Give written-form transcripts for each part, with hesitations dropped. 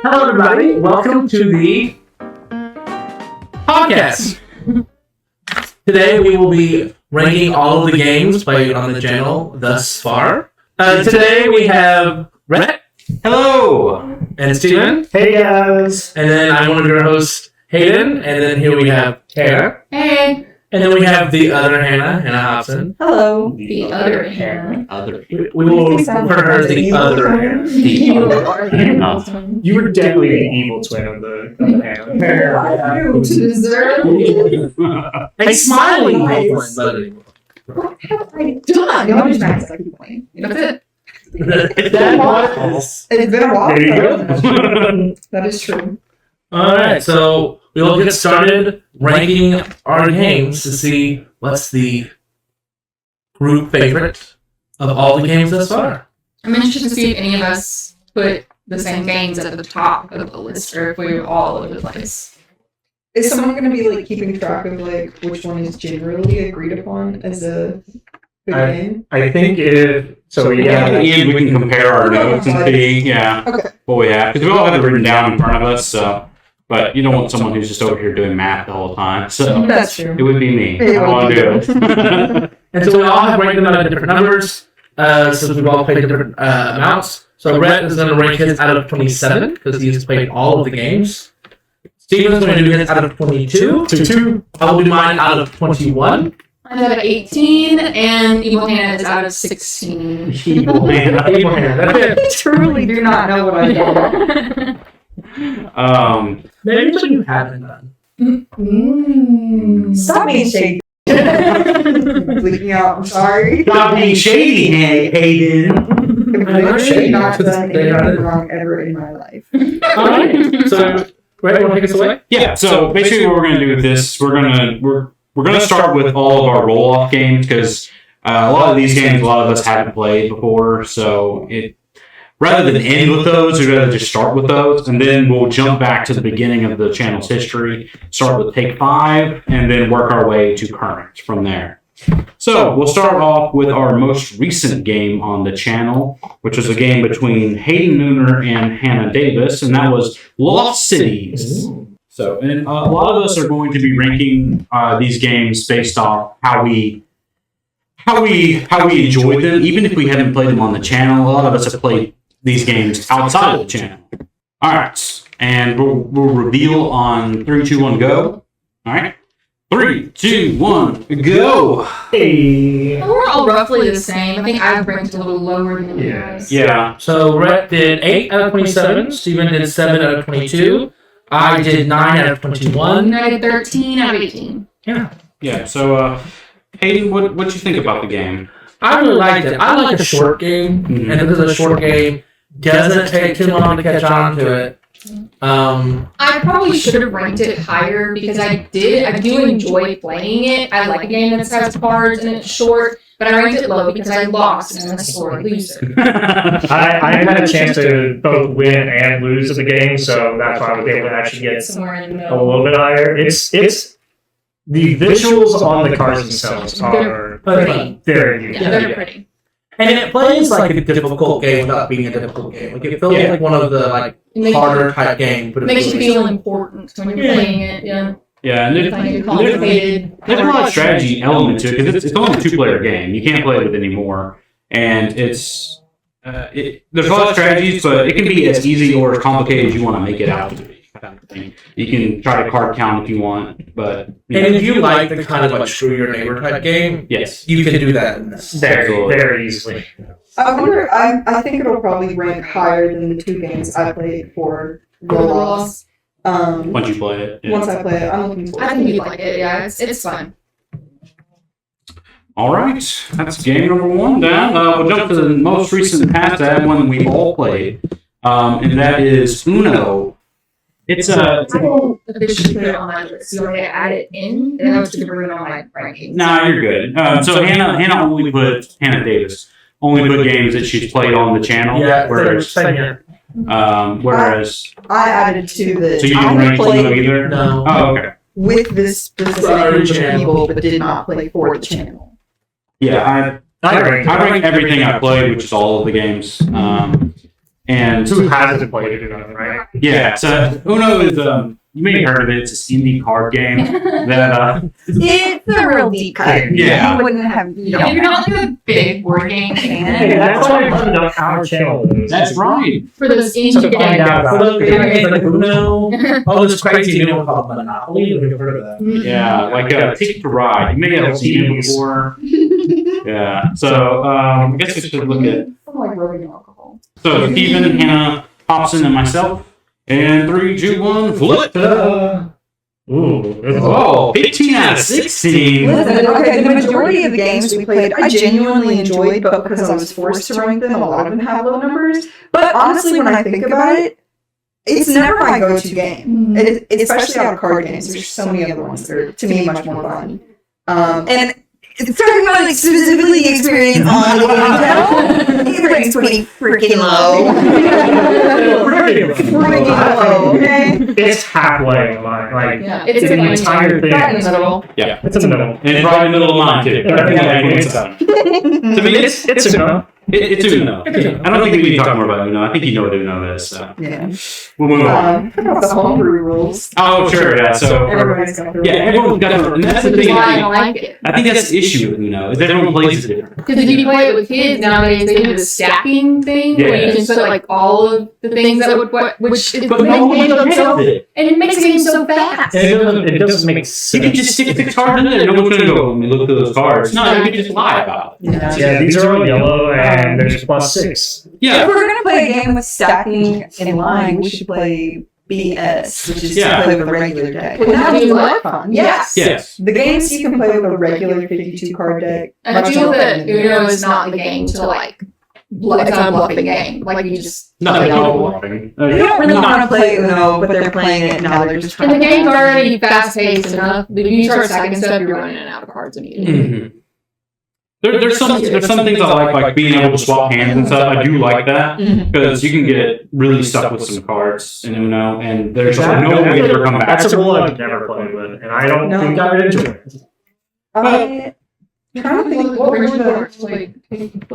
Hello, everybody. Welcome to the podcast. Today we will be ranking all of the games played on the channel thus far. Today we have Rhett. Hello. And Steven. Hey guys. And then I'm one of your hosts, Hayden. And then here we have Hannah. Hey. And then we have the other Hannah, Hannah Hobson. Hello. The other Hannah. We will refer to her as the other Hannah. You were definitely the evil twin of the Hannah. To deserve A smiling evil twin, buddy. What have I done? No, I'm just trying to keep playing. That's it. It's been a while. There you go. That is true. Alright, so we'll get started ranking our games to see what's the group favorite of all the games thus far. I'm interested to see if any of us put the same games at the top of the list or if we were all over the place. Is someone going to be like keeping track of like which one is generally agreed upon as a good game? I think if so, We can compare our notes and see, what we have, because we all have it written down in front of us. So, but you don't want someone who's just over here doing math the whole time. So That's true. it would be me. I don't want to do it. And so we all have ranked them out at different numbers, since we've all played different amounts. So Rhett is going to rank his out of 27, because he's played all of the games. Steven's going to do his out of 22. I will do mine out of 21. I'm out of 18, and Evil Hannah is out of 16. Evil Hannah. That's it. Truly do not know what I've done. Maybe what you haven't done. Stop being shady. Bleaking out, I'm sorry. Stop being shady, Hayden. I've literally not done anything wrong ever in my life. Alright, so Rhett, you want to take us away? Yeah. So basically, what we're going to do with this, we're going to start with all of our roll-off games because a lot of these games, a lot of us haven't played before. So rather than end with those, we'd rather just start with those, and then we'll jump back to the beginning of the channel's history, start with Take 5, and then work our way to current from there. So we'll start off with our most recent game on the channel, which was a game between Hayden Nooner and Hannah Davis, and that was Lost Cities. So, and a lot of us are going to be ranking these games based off how we enjoy them, even if we haven't played them on the channel. A lot of us have played these games outside of the channel. All right, and we'll reveal on 3, 2, 1, go. All right, 3, 2, 1, go. Hey. We're all roughly the same. I think I've ranked a little lower than you guys. Yeah. So Rhett did 8 out of 27, Steven did 7 out of 22, I did 9 out of 21. I did 13 out of 18. Yeah. So, Hayden, what you think about the game? I really liked it. I like a short game, and because it's a short game, doesn't take too long to catch on to it. I probably should have ranked it higher because I do enjoy playing it. I like a game that has cards and it's short, but I ranked it low because I lost and I'm a sore loser. I had a chance to both win and lose at the game, so that's why I was able to actually get Somewhere in the a middle. little bit higher. It's the visuals on the cards themselves are Pretty. very good. Yeah, they're pretty. And it plays like a difficult game without being a difficult game. Like it feels like one of the harder type games, but It makes you feel important when you're playing it. Yeah. Yeah, and It's like a complicated. there's a lot of strategy element to it because it's only a 2-player game. You can't play it with it anymore, and there's a lot of strategies, but it can be as easy or as complicated as you want to make it out to be. Kind of thing. You can try to card count if you want, but And if you like the kind of like screw your neighbor type game, yes, you can do that in this. Very easily. I wonder, I think it'll probably rank higher than the 2 games I played for roll-offs. once you play it. Yeah. Once I play it, I'm looking forward I to think it. you'd like it. Yeah, it's fun. All right, that's game number 1 down. We'll jump to the most recent past that one we all played, and that is Uno. It's I don't officially put it on my list. You want me to add it in? And I was going to bring it on my rankings. No, you're good. So Hannah Davis only put games that she's played on the channel. Yeah, whereas same here. Whereas I added 2 that so you I didn't rank played Uno either. No. Oh, okay. with this specific group of people, but did not play for the channel. Yeah, I rank everything I played, which is all of the games. And Who hasn't played Uno, right? yeah, so Uno is you may have heard of it. It's this indie card game that It's a real deep cut. Yeah. You wouldn't have. You If don't you're not like a big board game Hey, fan, that's why I put on our channel. that's right. for those So indie to find out games. about So games like Uno. Oh, this crazy new one called Monopoly. Have you heard of that? Yeah, like Ticket to Ride. You may have seen it before. Yeah. So I guess we should look at. I'm like rubbing alcohol. So Stephen, Hannah, Hobson, and myself. And 3, 2, 1, flip. Ooh. Oh, 15 out of 16. Listen, okay, the majority of the games we played, I genuinely enjoyed, but because I was forced to rank them, a lot of them have low numbers. But honestly, when I think about it, it's never my go-to game. Especially out of card games. There's so many other ones that are, to me, much more fun. And it's talking about like specifically experience on the game. It ranks pretty freaking low. Freaking low, okay? It's halfway on mine. Like, Yeah, it's the entire thing. right in the middle. Yeah. It's in the middle. And it's right in the middle of mine, too. To me, It's Uno. it's Uno. I don't think we need to talk more about Uno. I think you know what Uno is. So. Yeah. We'll move on. How about the homebrew rules? Oh, sure, yeah. So, Everybody's got their yeah, everyone's got their, and that's the Which is thing. why I don't like it. I think that's the issue with Uno, is everyone plays it different. Because if you play it with kids nowadays, they do the stacking thing where you can Yes. put like all of the things that would which is But no one does it. and it makes the game so fast. It doesn't make You sense. can just stick 6 cards in there. No one's going to go and look at those cards. No, you can just lie about it. Yeah, these are all yellow, and there's +6. If Yeah. we're gonna play a game with stacking in line, we should play BS, which is Yeah. to play with a regular deck. Would that That be is a lot what? of fun. Yes. Yes. The games you can play with a regular 52 card deck. And I much feel more that fun than Uno this. is not the game to like it's not a bluffing game. Like you just No, play it no all. bluffing. They don't really want to play Uno, but they're playing it now. They're just And the trying to game's already fast paced enough. If you start stacking stuff, you're running in and out of cards immediately. Mhm. There's some things I like being able to swap hands and stuff. I do like that because you can get really stuck with some cards in Uno, and there's just no way to come back. That's a rule I've never played with, and I don't No. think I would enjoy it. I'm trying to think What what were was the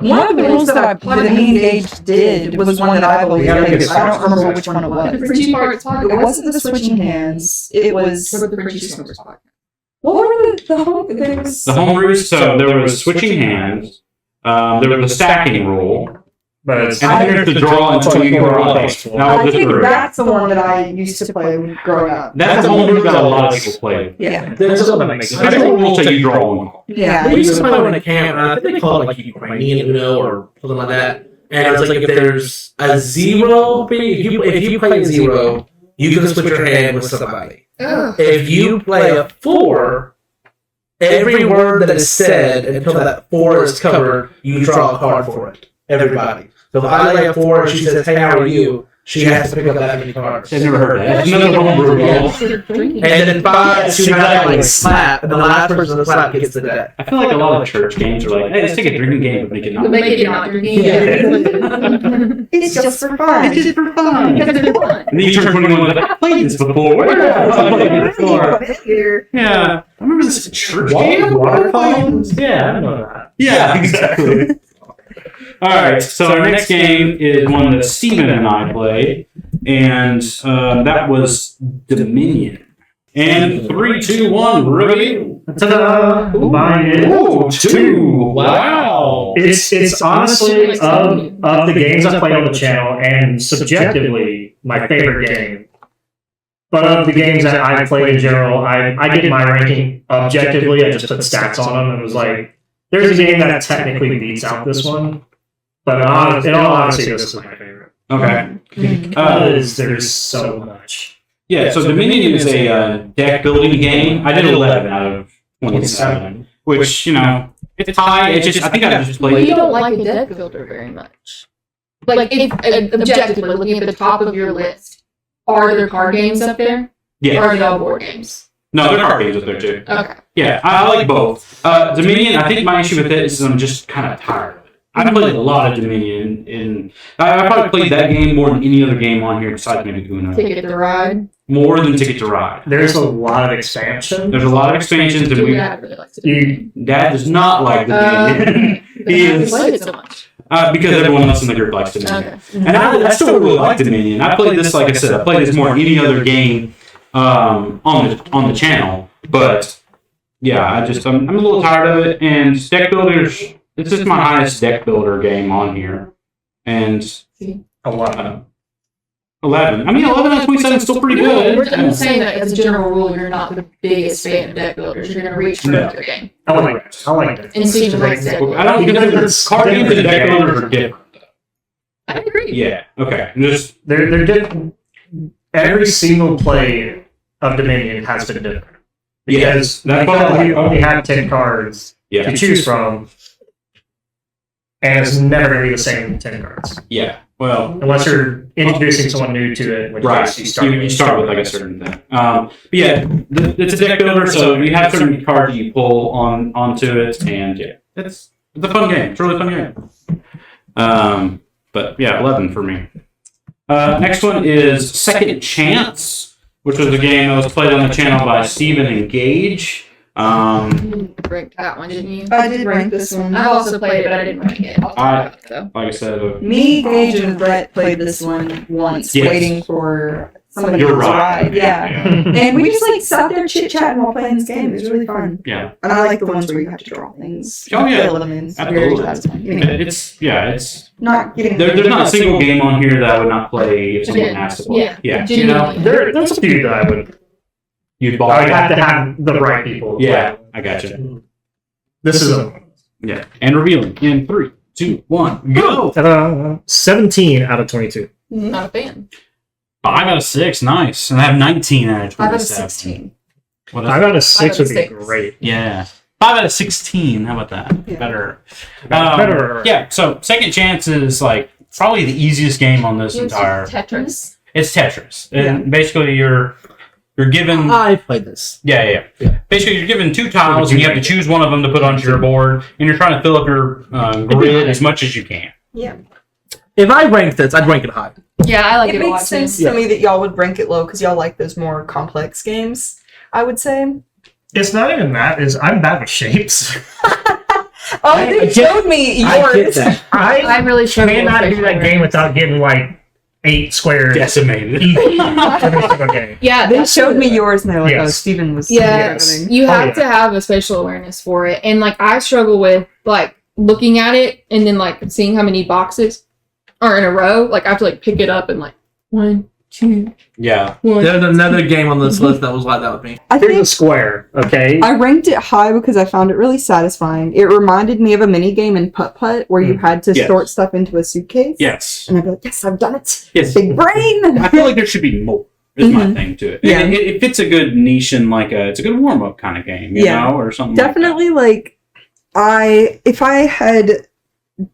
one of the rules that the main engaged did was one that I believe. Yeah, I think it's I don't remember which one it The was. Frenchie parts podcast. It wasn't the switching hands. It was What were the Frenchie smokers podcast? what were the home? There was The homebrews, so there was switching hands, there was a stacking rule, But it's, and then there's the draw until you draw plus. Now I just think three. that's the one that I used to play growing up. That's a homebrew that a lot of people play. Yeah. there's something that makes sense. Special rules say you draw one. Yeah. We used to play one at camp, and I think they call it like Ukrainian Uno or something like that. And it was like if there's a zero, if you play a zero, you can split your hand with somebody. Ugh. If you play a 4, every word that is said until that 4 is covered, you draw a card for it. Everybody. So if I lay a 4 and she says, "Hey, how are you?" she has to pick up that many cards. I've never heard that. That's another homebrew rule. And then 5, she has to like slap, and the last person to slap gets the deck. I feel like a lot of church games are like, hey, let's take a drinking game but make it not. Make it not your game. It's just for fun. It's just for fun. Because it's fun. And then you turn 21 and I've played this before. Where have I played this before? Yeah. I remember this church game. Waterfalls? Yeah, I know that. Yeah, exactly. Alright, so our next game is one that Steven and I played, and that was Dominion. And 3, 2, 1, review. Ta-da! Mine is. Ooh, 2. Wow. It's honestly of the games I play on the channel and subjectively my favorite game. But of the games that I played in general, I did my ranking objectively. I just put stats on them and was like, there's a game that technically beats out this one. But in all honesty, this is my favorite. Okay. Because there's so much. Yeah, so Dominion is a deck building game. I did 11 out of 27, which, you know, it's high. It's just, I think I just Well, played. you don't like a deck builder very much. Like, if objectively looking at the top of your list, are there card games up there? Or Yeah. are they all board games? No, there are card games up there too. Okay. Yeah, I like both. Dominion, I think my issue with it is I'm just kind of tired of it. I've played a lot of Dominion, and I probably played that game more than any other game on here besides maybe Uno. Ticket to Ride. More than Ticket to Ride. There's a lot of expansion. There's a lot of expansions, and Dad really likes it. You, Dad does not like Dominion. He He is. played it so much. Because everyone else in the group likes Dominion. Okay. And I still really like Dominion. I played this, like I said, I played this more than any other game on the channel. But yeah, I'm a little tired of it. And deck builders, it's just my highest deck builder game on here. And 11. 11. I mean, 11 out of 27 is still pretty good. I'm just saying that as a general rule, you're not the biggest fan of deck builders. You're going to reach for the game. I like that. And Steven likes deck builders. I don't think card games and deck builders are different. I agree. Yeah. Okay. They're different. Every single play of Dominion has been different. Because you only have 10 cards to choose from, and it's never going to be the same 10 cards. Yeah. Well, unless you're introducing someone new to it, which right. You start with like a certain thing. But yeah, it's a deck builder, so you have certain cards you pull onto it, and yeah, it's a fun game. It's a really fun game. But yeah, 11 for me. Next one is Second Chance, which was a game that was played on the channel by Steven and Gage. You ranked that one, didn't you? I did rank this one. I also played it, but I didn't rank it. I'll talk about it, though. Like I said, Me, Gage, and Rhett played this one once, Yes. waiting for somebody You're to right. ride. Yeah. And we just like sat there chit-chatting while playing this game. It was really fun. Yeah. And I like the ones where you have to draw things. Oh, yeah. Fill them in. Absolutely. That's fun. Anyway, It's not getting. there's not a single game on here that I would not play if someone asked to play. Yeah. You know, There's a few that I would. you'd I buy. would have to have the right people. Yeah, I got you. This is a Yeah, and revealing in 3, 2, 1, go. 17 out of 22. Not a fan. 5 out of 6, nice. And I have 19 out of 27. 5 out of 16. What 5 out of 6 would be 6. great. Yeah. 5 out of 16. How about that? Yeah. Better. Better. Yeah, so Second Chance is like probably the easiest game on this entire. Tetris. It's Tetris. And basically you're given. I played this. Yeah. Basically, you're given 2 tiles, and you have to choose one of them to put onto your board, and you're trying to fill up your grid as much as you can. Yeah. If I ranked this, I'd rank it high. Yeah, I like It it a lot makes too. sense to me that y'all would rank it low because y'all like those more complex games, I would say. It's not even that. I'm bad with shapes. Oh, they showed me I get yours. that. I really struggle with cannot do facial that game awareness. without getting like 8 squares. Decimated. Every single game. Yeah, They that's showed me yours and they're like, Yes. oh, Steven was Yes, struggling. you Oh, have yeah. to have a spatial awareness for it, and like I struggle with like looking at it and then like seeing how many boxes are in a row. Like I have to like pick it up and like 1, 2, Yeah. 1. There's another game on this list that was like that with me. I Here's a think square, okay? I ranked it high because I found it really satisfying. It reminded me of a mini game in Putt Putt where you had to Yes. sort stuff into a suitcase. Yes. And I'd be like, yes, I've done it. Yes. Big brain. I feel like there should be more. Is my thing to it. Yeah. And it fits a good niche and like it's a good warm up kind of game, you know, or something. Definitely, like if I had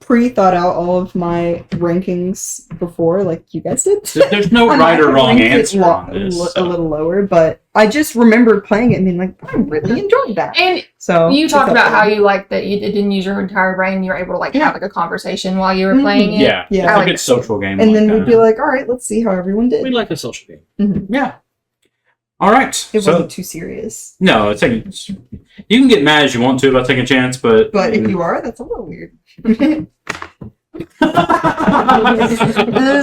pre-thought out all of my rankings before, like you guys did. There's no I might right or have wrong ranked it answer on this. a So. little lower, but I just remembered playing it and being like, I really enjoyed that. And So you talked it's about up how there. you like that you didn't use your entire brain. You were able to like Yeah. have like a conversation while you were Mhm. playing it. Yeah, Yeah. it's I a like good it. social game. And like then that. we'd be like, all right, let's see how everyone did. We like a social game. yeah. All right. It so, wasn't too serious. no, you can get mad as you want to about taking a chance, but But if you are, that's a little weird.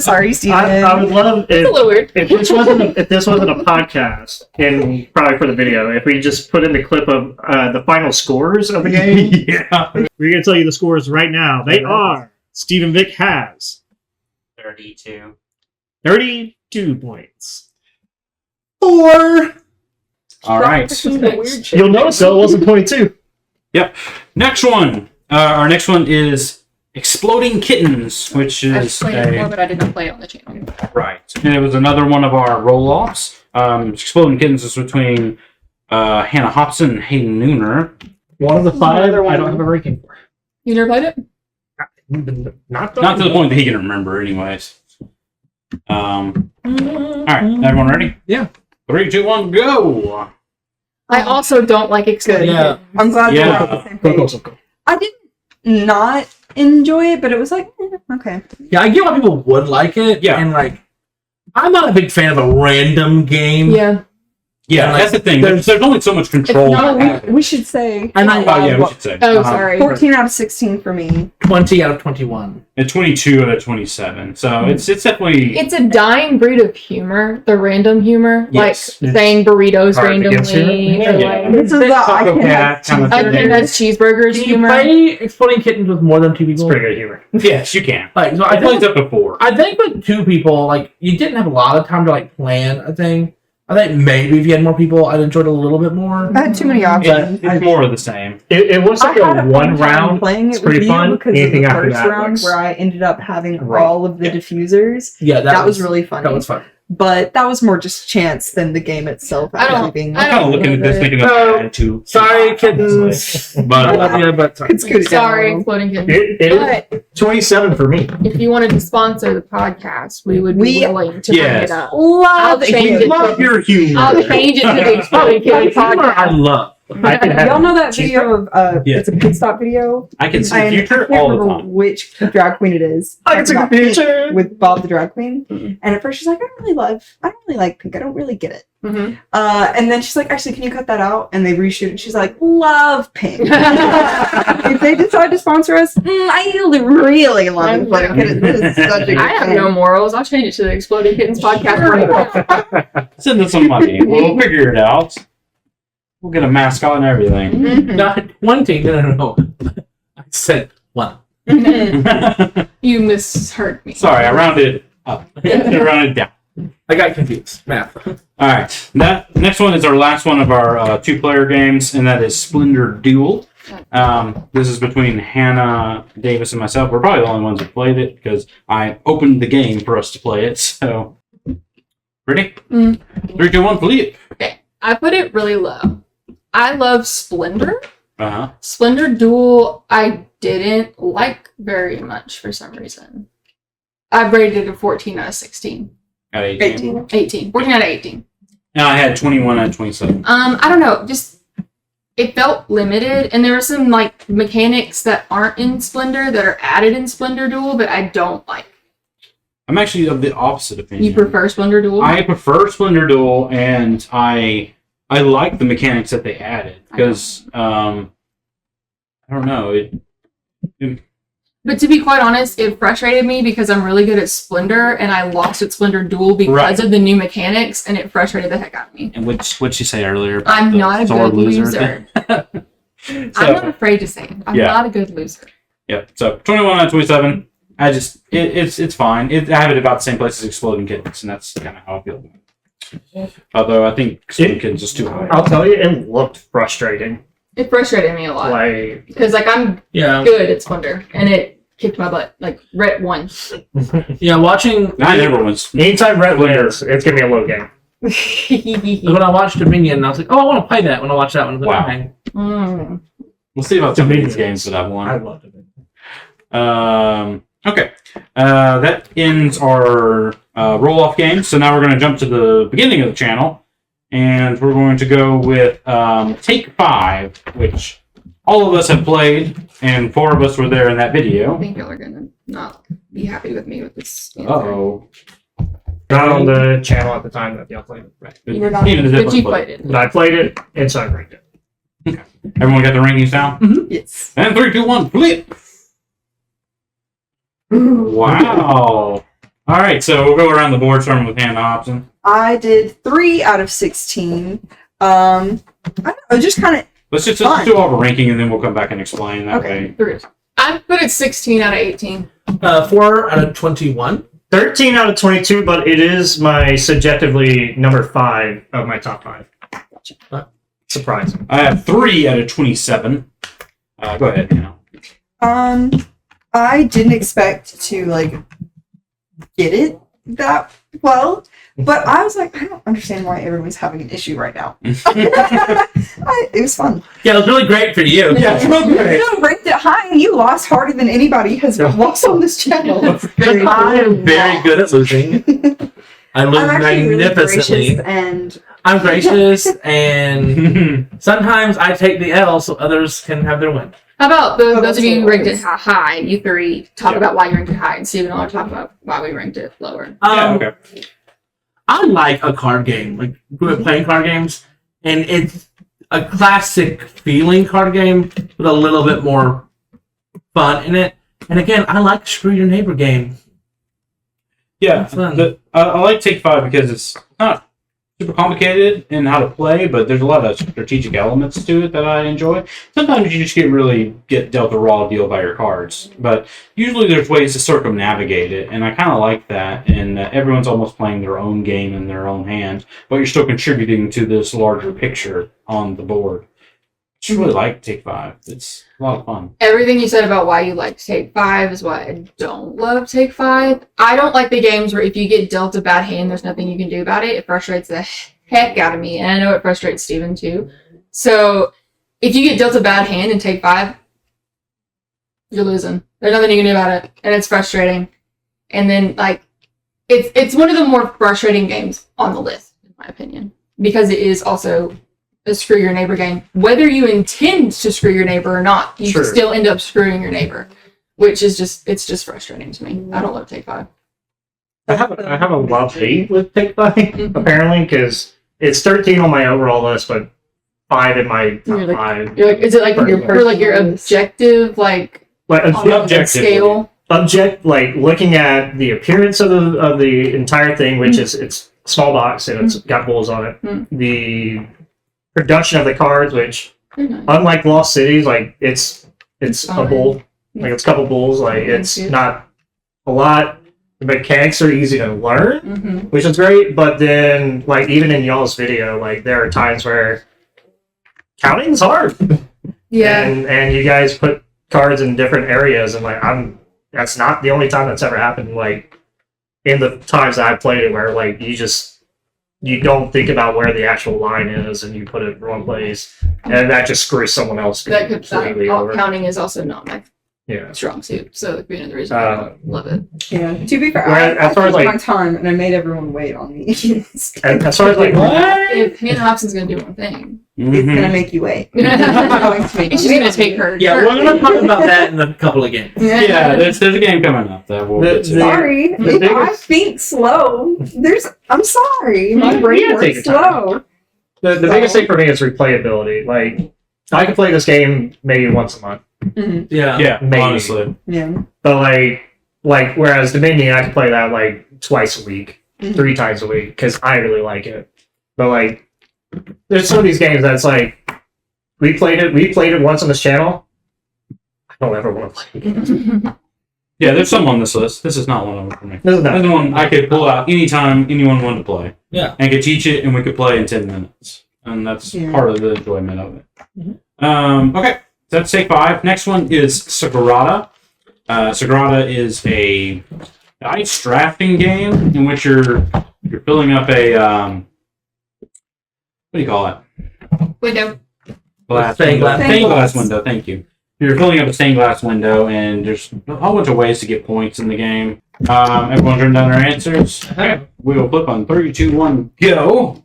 Sorry, Steven. I would love It's a little weird. if this wasn't a podcast, and probably for the video, if we just put in the clip of the final scores of the game. yeah. We're gonna tell you the scores right now. They are: Stephen Vick has 32. 32 points. 4. All right. You'll notice though, it wasn't 22. Next one. Our next one is Exploding Kittens, which I've is played it before, but I didn't play it on the channel. right. And it was another one of our roll-offs. Exploding Kittens is between Hannah Hobson and Hayden Nooner. One of the 5 Another one. I don't have a ranking for. You never played it? Not Not to the point that he can remember, anyways. All right, everyone ready? Yeah. 3, 2, 1, go! I also don't like exploding. Yeah. I'm glad Yeah. we're on the same page. I did not enjoy it, but it was like, okay. Yeah, I get why people would like it. Yeah. And like, I'm not a big fan of a random game. Yeah. Yeah, Like, that's the thing. There's only so much control. not- We should say. And I Oh yeah, we should say. Oh, sorry. 14 out of 16 for me. 20 out of 21. And 22 out of 27. So it's definitely. It's a dying breed of humor, the random humor, Yes. like saying burritos Hard to get randomly, to. or Yeah. like This is the I Taco can Cat kind of I thing. think that's cheeseburgers Can you humor. play Exploding Kittens with more than 2 It's people? pretty good humor. Yes, you can. Like, so I I played think, up to 4. I think with 2 people, like, you didn't have a lot of time to, like, plan a thing. I think maybe if you had more people, I'd enjoy it a little bit more. I had too many options. It's more of the same. It was like I had a a one fun time round. playing It's it with pretty you fun. because Anything of the after first that round looks where I ended up having Right. all of the Yeah. diffusers. Yeah, That was really funny. That was fun. But that was more just chance than the game itself I don't- actually being. I I'm kind of looking at this thinking of No. add to. Sorry, kittens. But I love you, but sorry. It's good. Sorry, Exploding Kittens. It But is 27 for me. if you wanted to sponsor the podcast, we would be We- willing to bring Yes. it up. Love I'll change it. love your humor. I'll change it to the Exploding Kittens Humor I podcast. love. I could have Y'all know that video of Yeah. it's a pit stop video. I can see I the future can't all the remember time. which drag queen it is. I can see the Talking about future. Pink with Bob the drag queen. Mhm. And at first she's like, I don't really like Pink. I don't really get it. Mhm. And then she's like, actually, can you cut that out? And they reshoot it. She's like, love Pink. If they decide to sponsor us, I really love it. But it is such a good I have thing. no morals. I'll change it to the Exploding Kittens podcast right now. Send us some money. We'll figure it out. We'll get a mascot and everything. Mhm. Not 20. No. I said 1. You misheard me. Sorry, I rounded up. I rounded down. I got confused. Math. All right. That next one is our last one of our 2-player games, and that is Splendor Duel. This is between Hannah Davis and myself. We're probably the only ones who played it because I opened the game for us to play it. So, ready? 3, 2, 1, flip. I put it really low. I love Splendor. Uh-huh. Splendor Duel, I didn't like very much for some reason. I rated it a 14 out of 16. Got 18. 18. 14 out of 18. And I had 21 out of 27. I don't know. Just, it felt limited. And there were some, like, mechanics that aren't in Splendor that are added in Splendor Duel that I don't like. I'm actually of the opposite opinion. You prefer Splendor Duel? I prefer Splendor Duel, and I like the mechanics that they added because I don't know But to be quite honest, it frustrated me because I'm really good at Splendor, and I lost at Splendor Duel because Right. of the new mechanics, and it frustrated the heck out of me. And what'd she say earlier? About I'm the not a sore good loser. thing? I'm not afraid to say it. I'm Yeah. not a good loser. Yep. So 21 out of 27. I just it's fine. I have it about the same place as Exploding Kittens, and that's kind of how I feel about it. Although I think Exploding Kittens is too high. I'll tell you, it looked frustrating. It frustrated me a lot Like, because, like, I'm Yeah. good at Splendor, and it kicked my butt. Like, Rhett won. Yeah, watching. Not everyone's. anytime Rhett wins, it's gonna be a low game. When I watched Dominion, I was like, oh, I want to play that. When I watched that one, I was like, Wow. okay. Mm. We'll see about some of these Dominion. games that I've I won. loved it. Okay. That ends our roll-off game. So now we're going to jump to the beginning of the channel, and we're going to go with Take 5, which all of us have played, and 4 of us were there in that I video. think y'all are gonna not be happy with me with this. answer. Uh-oh. Not on the channel at the time that y'all played it. Right. You were not, Even if but they you played. played it. But I played it, and so I ranked it. Everyone got the rankings down? Yes. And 3, 2, 1, flip! Wow. All right, so we'll go around the board starting with Hannah Hobson. I did 3 out of 16. I don't know, just kind of. Let's just Fine. do all the ranking, and then we'll come back and explain that Okay. way. Three. I put it 16 out of 18. 4 out of 21. 13 out of 22, but it is my subjectively number 5 of my top 5. Surprising. I have 3 out of 27. Go ahead, Hannah. I didn't expect to get it that well, but I was like, I don't understand why everyone's having an issue right now. It was fun. Yeah, it was really great for you. Yeah, it's real great. You ranked it high, and you lost harder than anybody has lost on this channel. I am very good at losing. I lose I'm actually really magnificently. gracious and I'm gracious, and sometimes I take the L so others can have their win. How about Oh, those that's of you who so ranked nice. it high, you three talk Yeah. about why you ranked it high, and Steven and I talk about why we ranked it lower. Yeah, Um, okay. I like a card game. Like, grew up playing card games, and it's a classic feeling card game with a little bit more fun in it. And again, I like Screw Your Neighbor game. Yeah, Fun. I like Take 5 because it's not super complicated in how to play, but there's a lot of strategic elements to it that I enjoy. Sometimes you just get dealt a raw deal by your cards, but usually there's ways to circumnavigate it, and I kind of like that. And everyone's almost playing their own game in their own hand, but you're still contributing to this larger picture on the board. I just really like Take 5. It's a lot of fun. Everything you said about why you like Take 5 is why I don't love Take 5. I don't like the games where if you get dealt a bad hand, there's nothing you can do about it. It frustrates the heck out of me, and I know it frustrates Steven too. So if you get dealt a bad hand in Take 5, you're losing. There's nothing you can do about it, and it's frustrating. And then, like, it's one of the more frustrating games on the list, in my opinion, because it is also a screw your neighbor game. Whether you intend to screw your neighbor or not, you Sure. still end up screwing your neighbor, which is just frustrating to me. I don't love Take 5. I have a love-hate with Take 5, Mhm. apparently, because it's 13 on my overall list, but 5 in my top You're like- 5. You're like, is it like Right. your objective, like Like, on a objectively. scale? like looking at the appearance of the entire thing, which is it's a small box and it's got bulls on it. Mm. The production of the cards, which Very nice. unlike Lost Cities, like it's a Fine. bull, like it's a couple bulls, like it's Yeah. not a lot. The mechanics are easy to learn, Mm-hmm. which is great. But then, like even in y'all's video, like there are times where counting's hard. Yeah. And you guys put cards in different areas, and like that's not the only time that's ever happened. Like in the times that I've played it, where like you don't think about where the actual line is, and you put it in one place, and that just screws someone else That could completely over. counting is also not my Yeah. strong suit, so that'd be another reason I don't love it. Yeah. To be fair, Well, as far as, took like- my time and I made everyone wait on me. It's And as far as like If Hannah Hobson's gonna do one thing, Mhm. gonna make you wait. it's It's going to make you just wait gonna on take me. her. Yeah, we're gonna talk about that in a couple of games. Yeah, there's a game coming up that we'll get to. Sorry, The if I biggest- think slow. I'm sorry, my Yeah, brain take works your time. slow. the biggest thing for me is replayability. Like I can play this game maybe once a month, Mhm. Yeah. Yeah, Maybe. honestly. Yeah. but like whereas Dominion, I can play that like twice a week, Mhm. 3 times a week because I really like it. But like, there's some of these games that's like we played it once on this channel. I don't ever want to play it again. Yeah, there's some on this list. This is not one of them for me. This is not- This is one I could pull out anytime anyone wanted to play. Yeah. And could teach it, and we could play in 10 minutes. And that's Yeah. part of the enjoyment of it. Mhm. Okay, so that's Take 5. Next one is Sagrada. Sagrada is a dice drafting game in which you're filling up a what do you call it? Window. Stained glass. Stained glass window. Thank you. You're filling up a stained glass window, and there's a whole bunch of ways to get points in the game. Everyone's written down their answers. Okay, we will flip on 3, 2, 1, go.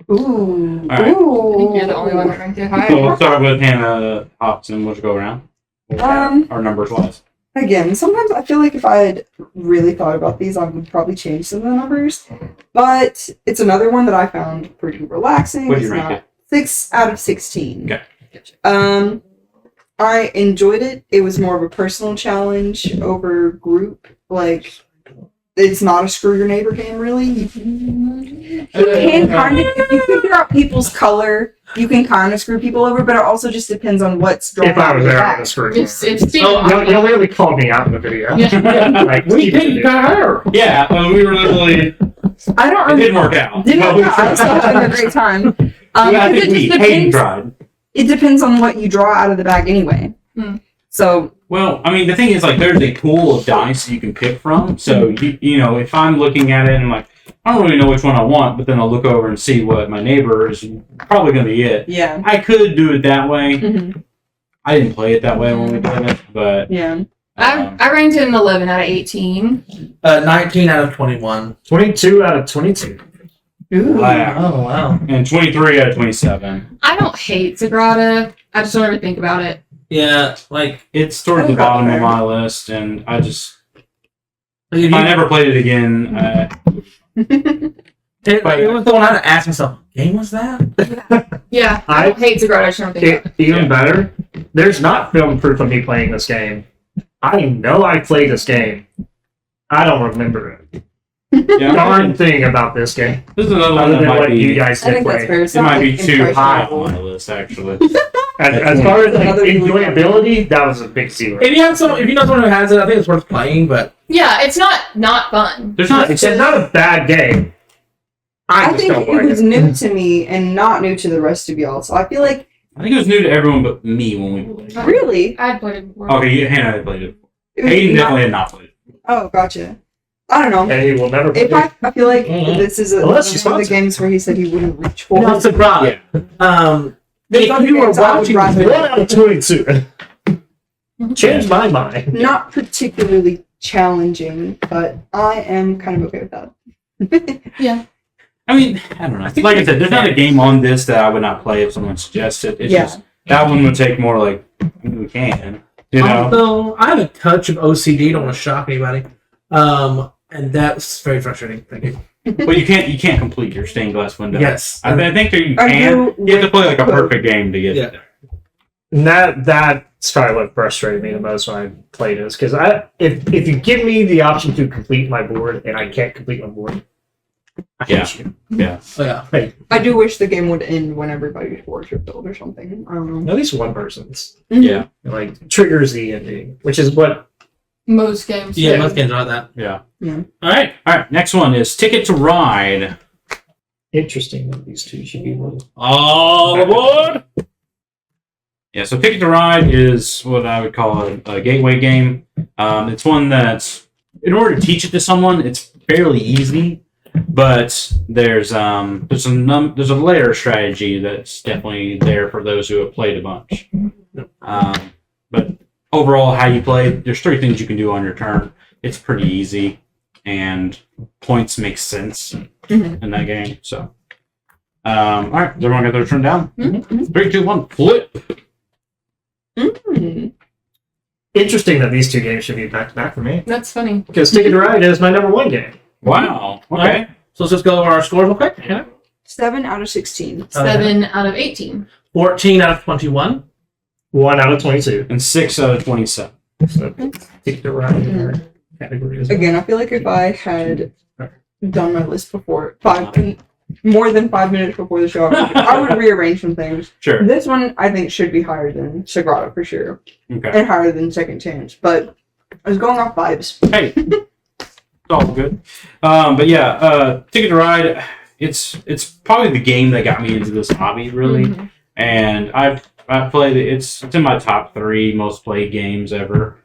Ooh. All right. I think Ooh. you're the only one that ranked it high. So we'll start with Hannah Hobson. We'll just go around. Our numbers wise. Again, sometimes I feel like if I had really thought about these, I would probably change some of the numbers. But it's another one that I found pretty relaxing. What did you It's rank not- it? 6 out of 16. Okay. I enjoyed it. It was more of a personal challenge over group. Like, it's not a screw your neighbor game, really. You can kind of, if you figure out people's color, you can kind of screw people over, but it also just depends on what's drawn If I out was of the there, I bag. would screw If Steven, you literally called me out in the video. Yeah. Like, We Steven didn't did. got her. Yeah, we were literally. I don't It remember. didn't work out. Didn't But work out. I was still having a great time. I Because think it we just Hayden depends. tried. It depends on what you draw out of the bag anyway. Hmm. So Well, I mean, the thing is, like, there's a pool of dice you can pick from. So, you know, if I'm looking at it and I'm like, I don't really know which one I want, but then I'll look over and see what my neighbor is probably going to be it. yeah. I could do it that way. Mhm. I didn't play it that way when we did it, but Yeah. I ranked it an 11 out of 18. 19 out of 21. 22 out of 22. Ooh. wow. Oh, wow. And 23 out of 27. I don't hate Sagrada. I just don't ever think about it. Yeah, like, It's towards the Okay. bottom of my list, and I just if I never played it again, it was the one I had to ask myself, what game was that? Yeah, I hate Sagrada. I shouldn't think about it. Even better, there's not film proof of me playing this game. I know I played this game. I don't remember it. yeah, Darn thing about this game. this is another one Other that than might what you be. guys I did think that's play. fair. It's It not might be like too high impressionable. on my list, actually. As far as like enjoyability, that was a big zero. If you know someone who has it, I think it's worth playing. But Yeah, it's not fun. There's not. It's not a bad game. I just think don't it like was new to me and not new to the rest of y'all. So I feel like, I think it was new to everyone but me when we played. really, I had played it before. Okay, Hannah had played it. it was Hayden not- definitely had not played it. Oh, gotcha. I don't know. And he will never play If I feel like Mhm. this is Unless you one of the sponsor. games where he said he wouldn't reach for. no, Sagrada. There's If other you were games I would watching, rather- 1 out of 22. Changed my mind. Not particularly challenging, but I am kind of okay with that. I mean, I don't know. Like I said, there's not a game on this that I would not play if someone suggested. It's Yeah. just that one would take more like we can, you know. Although I have a touch of OCD, don't want to shock anybody, and that's very frustrating. Thank you. But you can't complete your stained glass window. Yes, I think that you I can. do You have to play like a wish you perfect game to get Yeah. there. And that's probably what frustrated me the most when I played this. Because if you give me the option to complete my board and I can't complete my board, I hate you. Yeah. Oh yeah. I do wish the game would end when everybody's boards are filled or something. I don't know. At least one person's Yeah. like triggers the ending, which is what Most games. Yeah, do. most games are like that. Yeah. Yeah. All right. Next one is Ticket to Ride. interesting that these two should be one. All aboard! Yeah. So Ticket to Ride is what I would call a gateway game. It's one that's, in order to teach it to someone, it's fairly easy. But there's a layer strategy that's definitely there for those who have played a bunch. But overall, how you play, there's 3 things you can do on your turn. It's pretty easy, and points make sense in that game. So, all right, does everyone get their turn down? 3, 2, 1, flip. Interesting that these two games should be back to back for me. That's funny. Because Ticket to Ride is my number 1 game. Wow. Okay. So let's just go over our scores real quick. Yeah. 7 out of 16. 7 out of 18. 14 out of 21. 1 out of 22. And 6 out of 27. So Ticket to Ride in our category as well. Again, I feel like if I had done my list before, more than 5 minutes before the show, I would rearrange some things. Sure. This one, I think, should be higher than Sagrada for sure, Okay. and higher than Second Chance. But I was going off vibes. Hey, it's all good. But yeah, Ticket to Ride. It's probably the game that got me into this hobby, really. Mhm. And I've played it. It's in my top 3 most played games ever.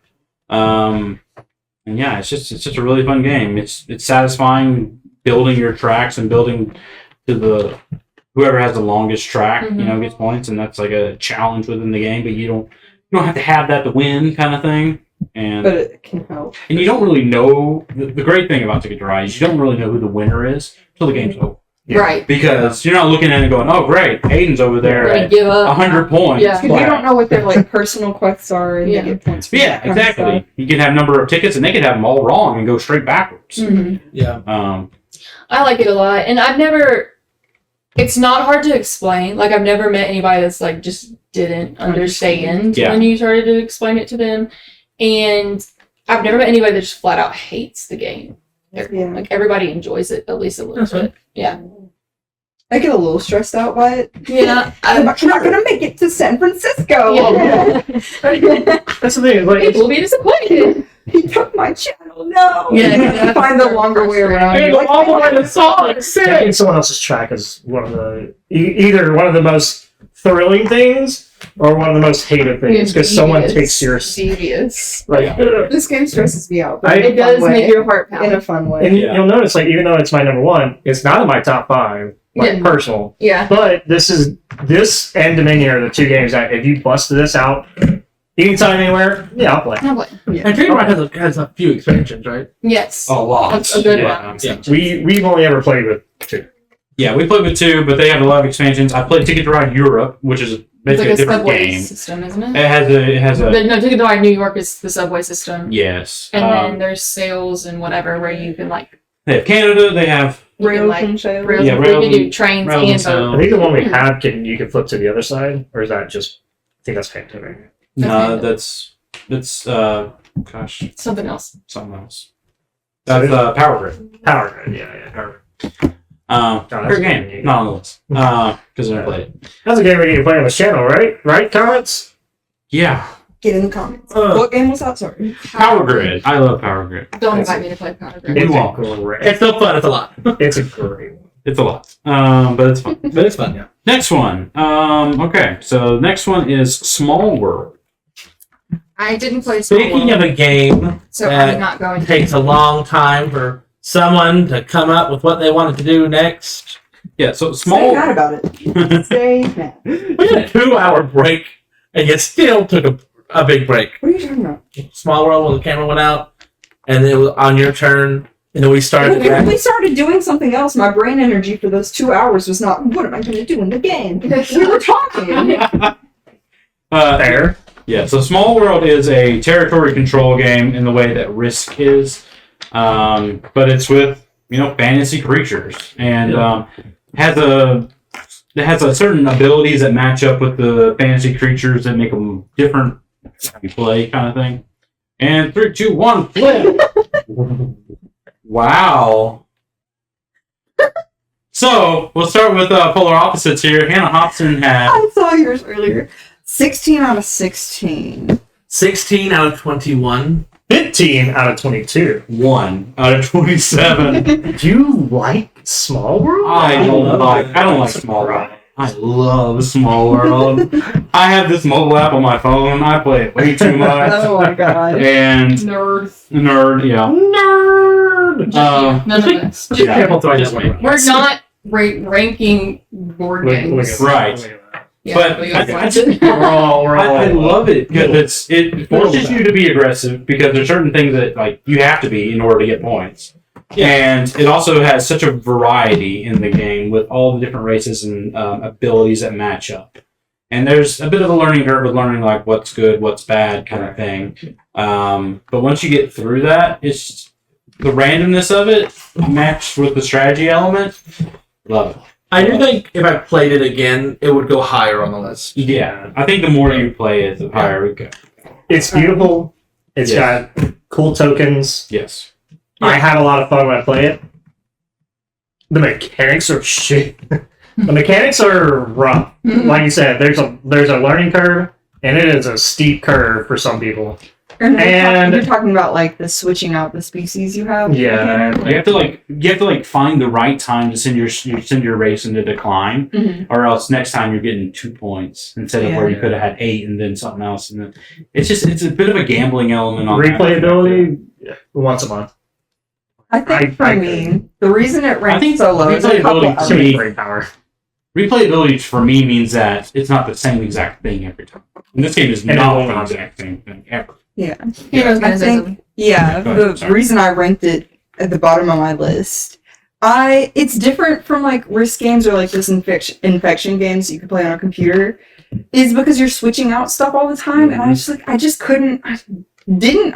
And yeah, it's just a really fun game. It's satisfying building your tracks and building to the whoever has the longest track, gets points, and that's like a challenge within the game. But you don't have to have that to win, kind of thing. And But it can help. and you don't really know the great thing about Ticket to Ride is you don't really know who the winner is until the game's over. Yeah. Right. Because you're not looking at it and going, oh great, Hayden's over there Ready to at give up. 100 points. Yeah. Because you don't know what their like personal quests are, and Yeah. they get points for Yeah, that kind of exactly. stuff. You can have number of tickets and they could have them all wrong and go straight backwards. Mhm. Yeah. I like it a lot, and it's not hard to explain. Like, I've never met anybody that's like just didn't understand Yeah. when you started to explain it to them, and I've never met anybody that just flat out hates the game. Yeah. Like, everybody enjoys it at least a little That's bit. Yeah. I get a little stressed out by it. Yeah. I'm not gonna make it to San Francisco. Yeah. That's the thing. Like, People will be disappointed. He took my channel. No. Yeah, You have to find the longer way around. Hey, You're like, all the way to Salt Lake City. taking someone else's track is one of the either one of the most thrilling things or one of the most hated things because someone takes your serious. like. This game stresses me out. But I- in a It does fun way. make your heart in pound. a fun way. And Yeah. you'll notice, like, even though it's my number 1, it's not in my top 5, like Yeah. personal. Yeah. But this and Dominion are the 2 games that if you busted this out anytime, anywhere, yeah, I'll play. I'm like, And Ticket to Ride has a few expansions, right? yes. A lot. That's a good Yeah. one. Yeah. We've only ever played with 2. Yeah, we played with 2, but they have a lot of expansions. I played Ticket to Ride Europe, which is It's like a different subway game. system, isn't it? It has a But no, Ticket to Ride New York is the subway system. yes. And then there's sales and whatever where you can like They have Canada. They have Rails like, and sales. rails, Yeah, you rails can do and- trains rails and and sales. I boat. think the one we have you can flip to the other side, or is that just? I think that's pandemic. no. That's gosh, Something else. something else. That's Power Grid. Power Grid, yeah. Power Grid. that's Great a game. game. Not on the list. Because I never played it. That's a game we need to play on this channel, right? Right, comments? Yeah. Get in the comments. Uh. What game was that? Sorry. Power Grid. I love Power Grid. Don't invite me to play Power Grid. We It's won't. great. It's still fun. It's a lot, It's a great one. It's a lot. But it's fun. but it's fun. Yeah. Next one. Okay. So next one is Small World. I didn't play Small Speaking World, of a game so that I'm not going to. takes a long time for someone to come up with what they wanted to do next. Yeah. So Stay Small. mad about it. Stay mad. We had a 2-hour break, and you still took a big break. What are you talking about? Small World when the camera went out, and it was on your turn, and then we started If again. we started doing something else, my brain energy for those 2 hours was not, what am I going to do in the game? We were talking. Fair. Yeah, so Small World is a territory control game in the way that Risk is, but it's with fantasy creatures, and it has a certain abilities that match up with the fantasy creatures that make them different. You play kind of thing. And 3, 2, 1, flip. Wow. So we'll start with polar opposites here. Hannah Hobson had I saw yours earlier. 16 out of 16. 16 out of 21. 15 out of 22. 1 out of 27. You like Small World? I don't like Small World. I love Small World. I have this mobile app on my phone. I play it way too much. Oh my god. And Nerd. yeah. None of this. Just careful throwing this one. We're not ranking board games. Right. Yeah, But we I watch just- it. I love it because it forces you to be aggressive because there's certain things that you have to be in order to get points. And it also has such a variety in the game with all the different races and abilities that match up. And there's a bit of a learning curve with learning what's good, what's bad kind of thing. But once you get through that, it's the randomness of it matched with the strategy element. Love it. I do think if I played it again, it would go higher on the list. Yeah, I think the more you play it, the higher it goes. It's beautiful. It's Yes. got cool tokens. Yes. I have a lot of fun when I play it. The mechanics are shit. The mechanics are rough. Like you said, there's a learning curve, and it is a steep curve for some people. And you're talking about the switching out the species you have. Yeah. You have to find the right time to send your race into decline, Mhm. or else next time you're getting 2 points instead of where you could have had 8 and then something else. And then it's a bit of a gambling element on that. Replayability, once a month. I think for I me, the reason it I ranks think so low is a couple replayability of to me- Brain power. Replayability for me means that it's not the same exact thing every time. And this game is And not it won't the be. exact same thing ever. Yeah. Heroes I think, Mechanism. yeah, Go ahead, the sorry. reason I ranked it at the bottom of my list, it's different from Risk games or this infection games you can play on a computer, is because you're switching out stuff all the time, and I was just I just couldn't, I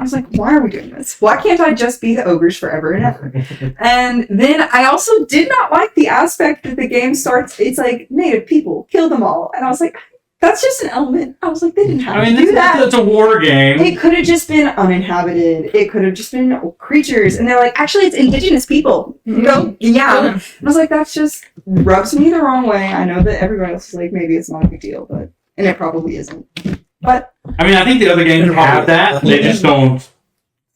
was like, why are we doing this? Why can't I just be the ogres forever and ever? And then I also did not like the aspect that the game starts, it's native people, kill them all, and I was like, that's just an element. I was like, they didn't have to do that. It's a war game. It could have just been uninhabited. It could have just been creatures. And they're like, actually, it's indigenous people. Go, yeah. And I was like, that's just rubs me the wrong way. I know that everybody else is like, maybe it's not a big deal, and it probably isn't. But I think the other games have that. They just don't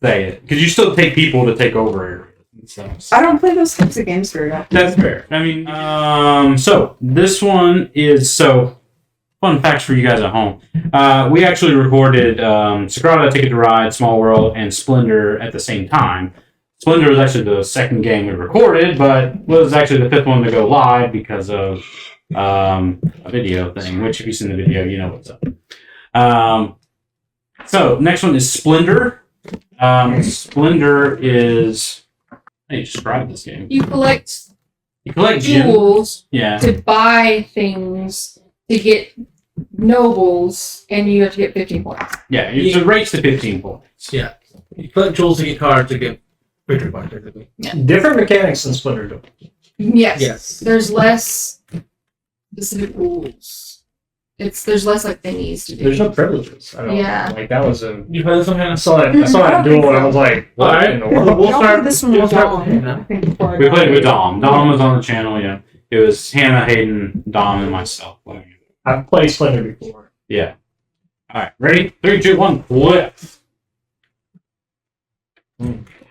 say it because you still take people to take over areas. So. I don't play those types of games very often. That's fair. So this one is fun facts for you guys at home. We actually recorded Sagrada, Ticket to Ride, Small World, and Splendor at the same time. Splendor was actually the second game we recorded, but was actually the fifth one to go live because of a video thing, which if you've seen the video, you know what's up. So next one is Splendor. Splendor is... How do you describe this game? You collect You collect gems. jewels Yeah. to buy things to get nobles, and you have to get 15 points. Yeah, it's a race to 15 points. Yeah. You collect jewels to get cards to get victory points, basically. Different mechanics than Splinter Duel. Yes. Yes. There's less specific rules. There's less like thingies to do. There's no privileges. I don't Yeah. Like that was a. You play some kind I of... saw that duel and I was like, what Alright. in the world? We'll Y'all start- played this one we'll with start Dom, with Hannah. I think, before I We got played with here. Dom. Dom was on the channel, yeah. It was Hannah, Hayden, Dom, and myself. I've played Splinter before. Yeah. Alright, ready? 3, 2, 1, flip.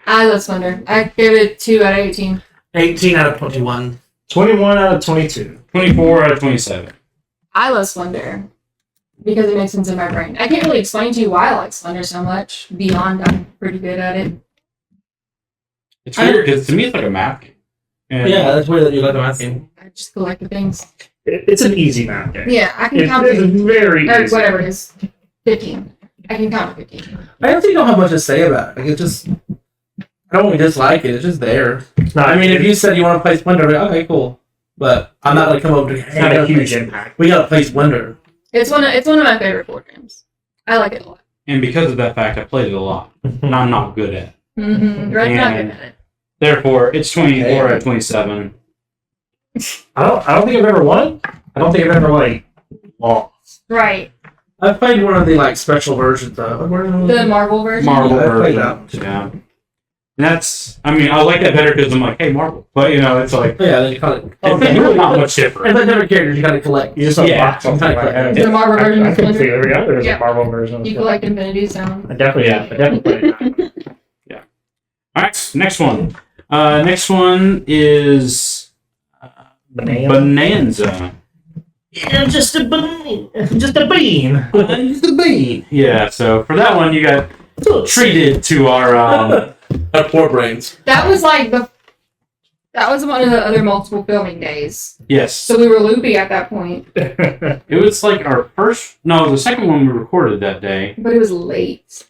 I love Splendor. I gave it 2 out of 18. 18 out of 21. 21 out of 22. 24 out of 27. I love Splendor because it makes sense in my brain. I can't really explain to you why I like Splendor so much. Beyond, I'm pretty good at it. It's weird because to me it's like a map game. And Yeah, that's weird that you like the math game. I just collect the things. It's an easy map game. Yeah, I can count It's to very or easy. whatever it is. 15. I can count to 15. I actually don't have much to say about it. Like, it's just... I don't really dislike it. It's just there. I mean, if you said you want to play Splendor, I'd be like, okay, cool. But I'm not going to come over to... it's not a huge impact. We got to play Splendor. It's one of my favorite board games. I like it a lot. And because of that fact, I played it a lot. And I'm not good at it. Mm-hmm. Red's not good And- at it. Therefore, it's 24 out of 27. I don't think I've ever won. I don't think I've ever like lost. Right. I played one of the like special versions of The Marvel version. Marvel Yeah, I played version. that one too. Yeah. And that's, I mean, I like that better because I'm like, hey, Marvel. But, you know, it's like, Yeah, then you kind of... it's really not much And different. the different characters you got to collect. You just Yeah, unlock something like that. The Marvel version I of completely Splinter. forgot there was Yeah. a Marvel version. You collect Infinity Stone. I definitely played that. All right, next one. Next one is Bonanza. Yeah, just a bean. Just a bean. The bean. Yeah, so for that one, you got treated to our Our poor brains. That was like that was one of the other multiple filming days. yes. So we were loopy at that point, It was like our the second one we recorded that day. but it was late.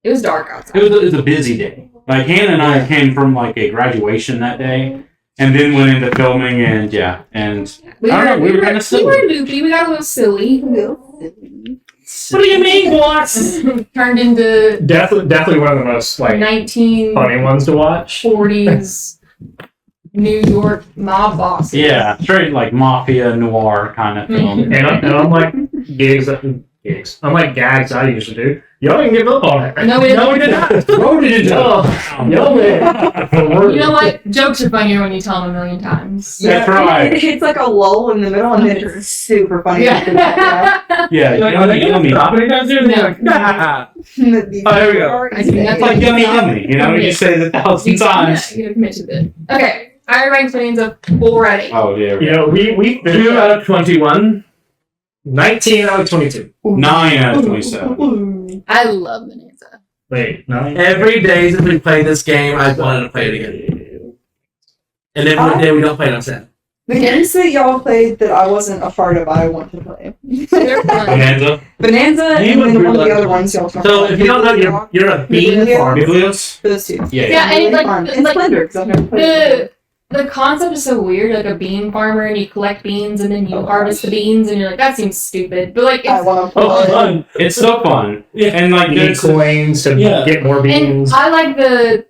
It was dark outside. It was a busy day. Like Hannah and I came from like a graduation that day, and then went into filming, and yeah, and We I don't know, we were kinda we silly. were loopy. We got a little silly. What do you mean, boss? Turned into Definitely one of the most like 1940s funny ones to watch. New York mob bosses. yeah, straight like mafia noir kind of film. And I'm like gigs. I'm like gags I usually do. Y'all didn't give up on it. No, we did not. Wrote it into Y'all You know what? Jokes are funnier when you tell them a million times. That's right. It's like a lull in the middle, and then it's super funny. Yeah. Yeah, Like, you are know, they going yummy. to stop anytime soon? No. They're like, nah. Oh, here we go. I think that's Like yummy, yummy. You know, you say it 1,000 times. Yeah, you mentioned it. Okay, I ranked Bonanza already. Oh yeah. You know, we 2 out of 21. 19 out of 22. 9 out of 27. I love Bonanza. Wait, 9? Every day since we played this game, I wanted to play it again. And then one day we don't play it on set. The games that y'all played that I wasn't a part of, I want to play. They're fun. Bonanza. Bonanza You and would then one of really the other like ones y'all talked So about. if you don't know, you're a bean farmer. Biblios. Those two. Yeah. Yeah, and Really like- fun. like And Splendor, because I've never played it. The concept is so weird, like a bean farmer, and you collect beans, and then you harvest the beans, and you're like, that seems stupid. But like, I it's, want to Oh, play. fun. It's so fun. Yeah. And like You need there's coins to Yeah. get more and beans. I like the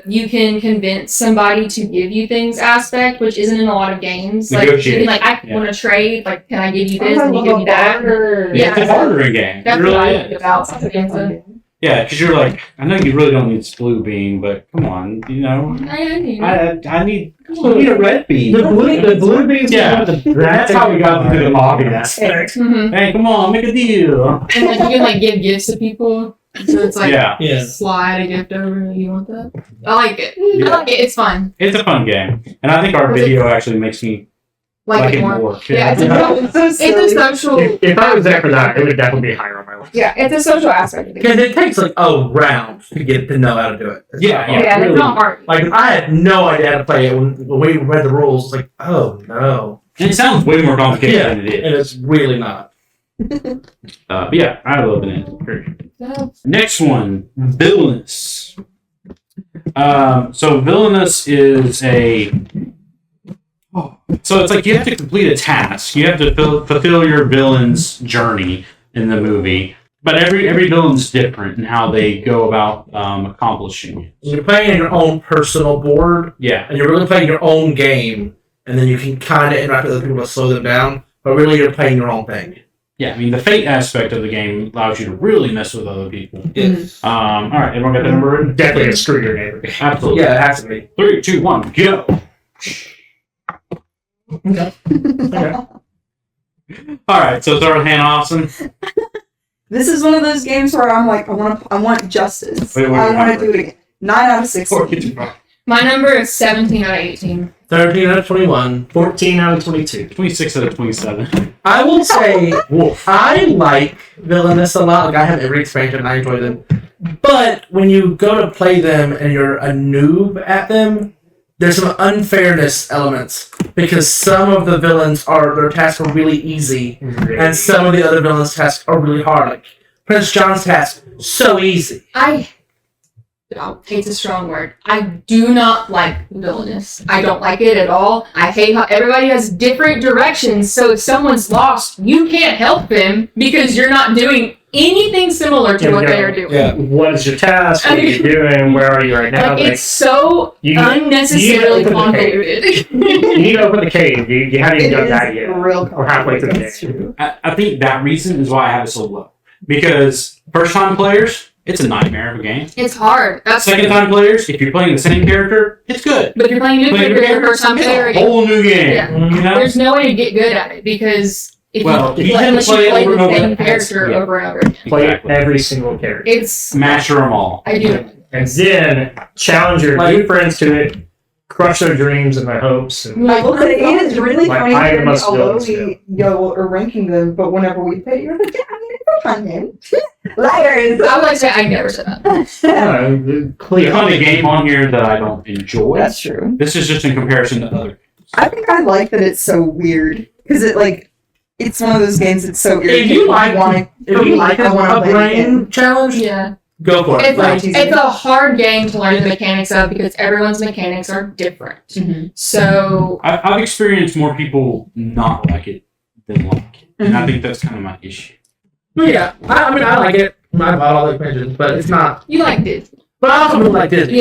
you can convince somebody to give you things aspect, which isn't in a lot of games. Like, you Negotiate. can, like I Yeah. want to trade. Like, can I give you this? I And you love give me that. barter. Yeah. it's a bartering game. It That's what I really like is. about Sounds like a fun Bonanza. game. Yeah, because you're like, I know you really don't need this blue bean, but come on, you know, I need a red bean. The blue beans. Yeah. That's how we got into the lobby aspect. Mhm. Hey, come on, make a deal. And like you can like give gifts to people, so it's like Yeah, Yeah. slide a gift over. You want that? I like it. Yeah. I like it. It's fun. it's a fun game, and I think our Was it- video actually makes me like it more. Yeah, it's Yeah, a, it's so it's silly. a social. If I was there for that, it would definitely be higher on my list. Yeah, it's a social aspect of the Because game. it takes like a round to get to know how to do it. It's Yeah, not hard. Yeah, really. it's not hard. Like I had no idea how to play it when we read the rules. It's like, oh no. And it sounds way more complicated than it And is. it's really not. But yeah, I love it. That's- Next one, Villainous. So Villainous is a So it's like you have to complete a task. You have to fulfill your villain's journey in the movie. But every villain's different in how they go about accomplishing it. You're playing your own personal board, Yeah. and you're really playing your own game, and then you can kind of interact with other people to slow them down, but really you're playing your own thing. Yeah, I mean, the fate aspect of the game allows you to really mess with other people. Yes. All right, everyone got the number written? Definitely a screw your neighbor. Absolutely. Yeah, it has to be. 3, 2, 1, go! Okay. All right, so start with Hannah Austin. This is one of those games where I'm like, I want justice. Wait, I want to do it again. 9 out of 16. My number is 17 out of 18. 13 out of 21. 14 out of 22. 26 out of 27. I will say, I like Villainous a lot. Like, I have every expansion, I enjoy them. But when you go to play them and you're a noob at them, there's some unfairness elements. Because some of the villains their tasks are really easy. And some of the other villains' tasks are really hard. Like, Prince John's task, so easy. Hate's a strong word. I do not like Villainous. I don't like it at all. I hate how everybody has different directions, so if someone's lost, you can't help them because you're not doing anything similar to what they are doing. Yeah. What is your task? What are you doing? Where are you right now? Like, it's so unnecessarily convoluted. You need to open the cave. You haven't even done that yet. Real We're halfway through the That's game. true. I think that reason is why I have it so low. Because first-time players, it's a nightmare of a game. It's hard. That's Second-time players, if you're playing the same character, it's good. But if you're playing new character for the first time It's player, a whole new game. Yeah. You know? there's no way to get good at it because if Well, you you have to unless you play play over and the over same again. character Yeah. over and over again. Play Exactly. every single character. It's Master them all. I do. And then challenge your new friends to it, crush their dreams and their hopes. And I will say it is really Like, funny I hearing must how build low this y'all are ranking them, but whenever we play, you're like, yeah, I mean, it's a fun game. Liars. I would like to say I never said that. clear. There's not a game on here that I don't enjoy. That's true. This is just in comparison to other. I think I like that it's so weird because it's one of those games that's so weird. If you like I want a to play it again. brain challenge, Yeah. go for it. It's, Like, it's a hard game to learn the mechanics of because everyone's mechanics are different. Mm-hmm. So I've experienced more people not like it than like it. And I think that's kind of my issue. yeah, I mean, I like it. I bought all the expansions, but it's not. you liked it. But I also really like Disney.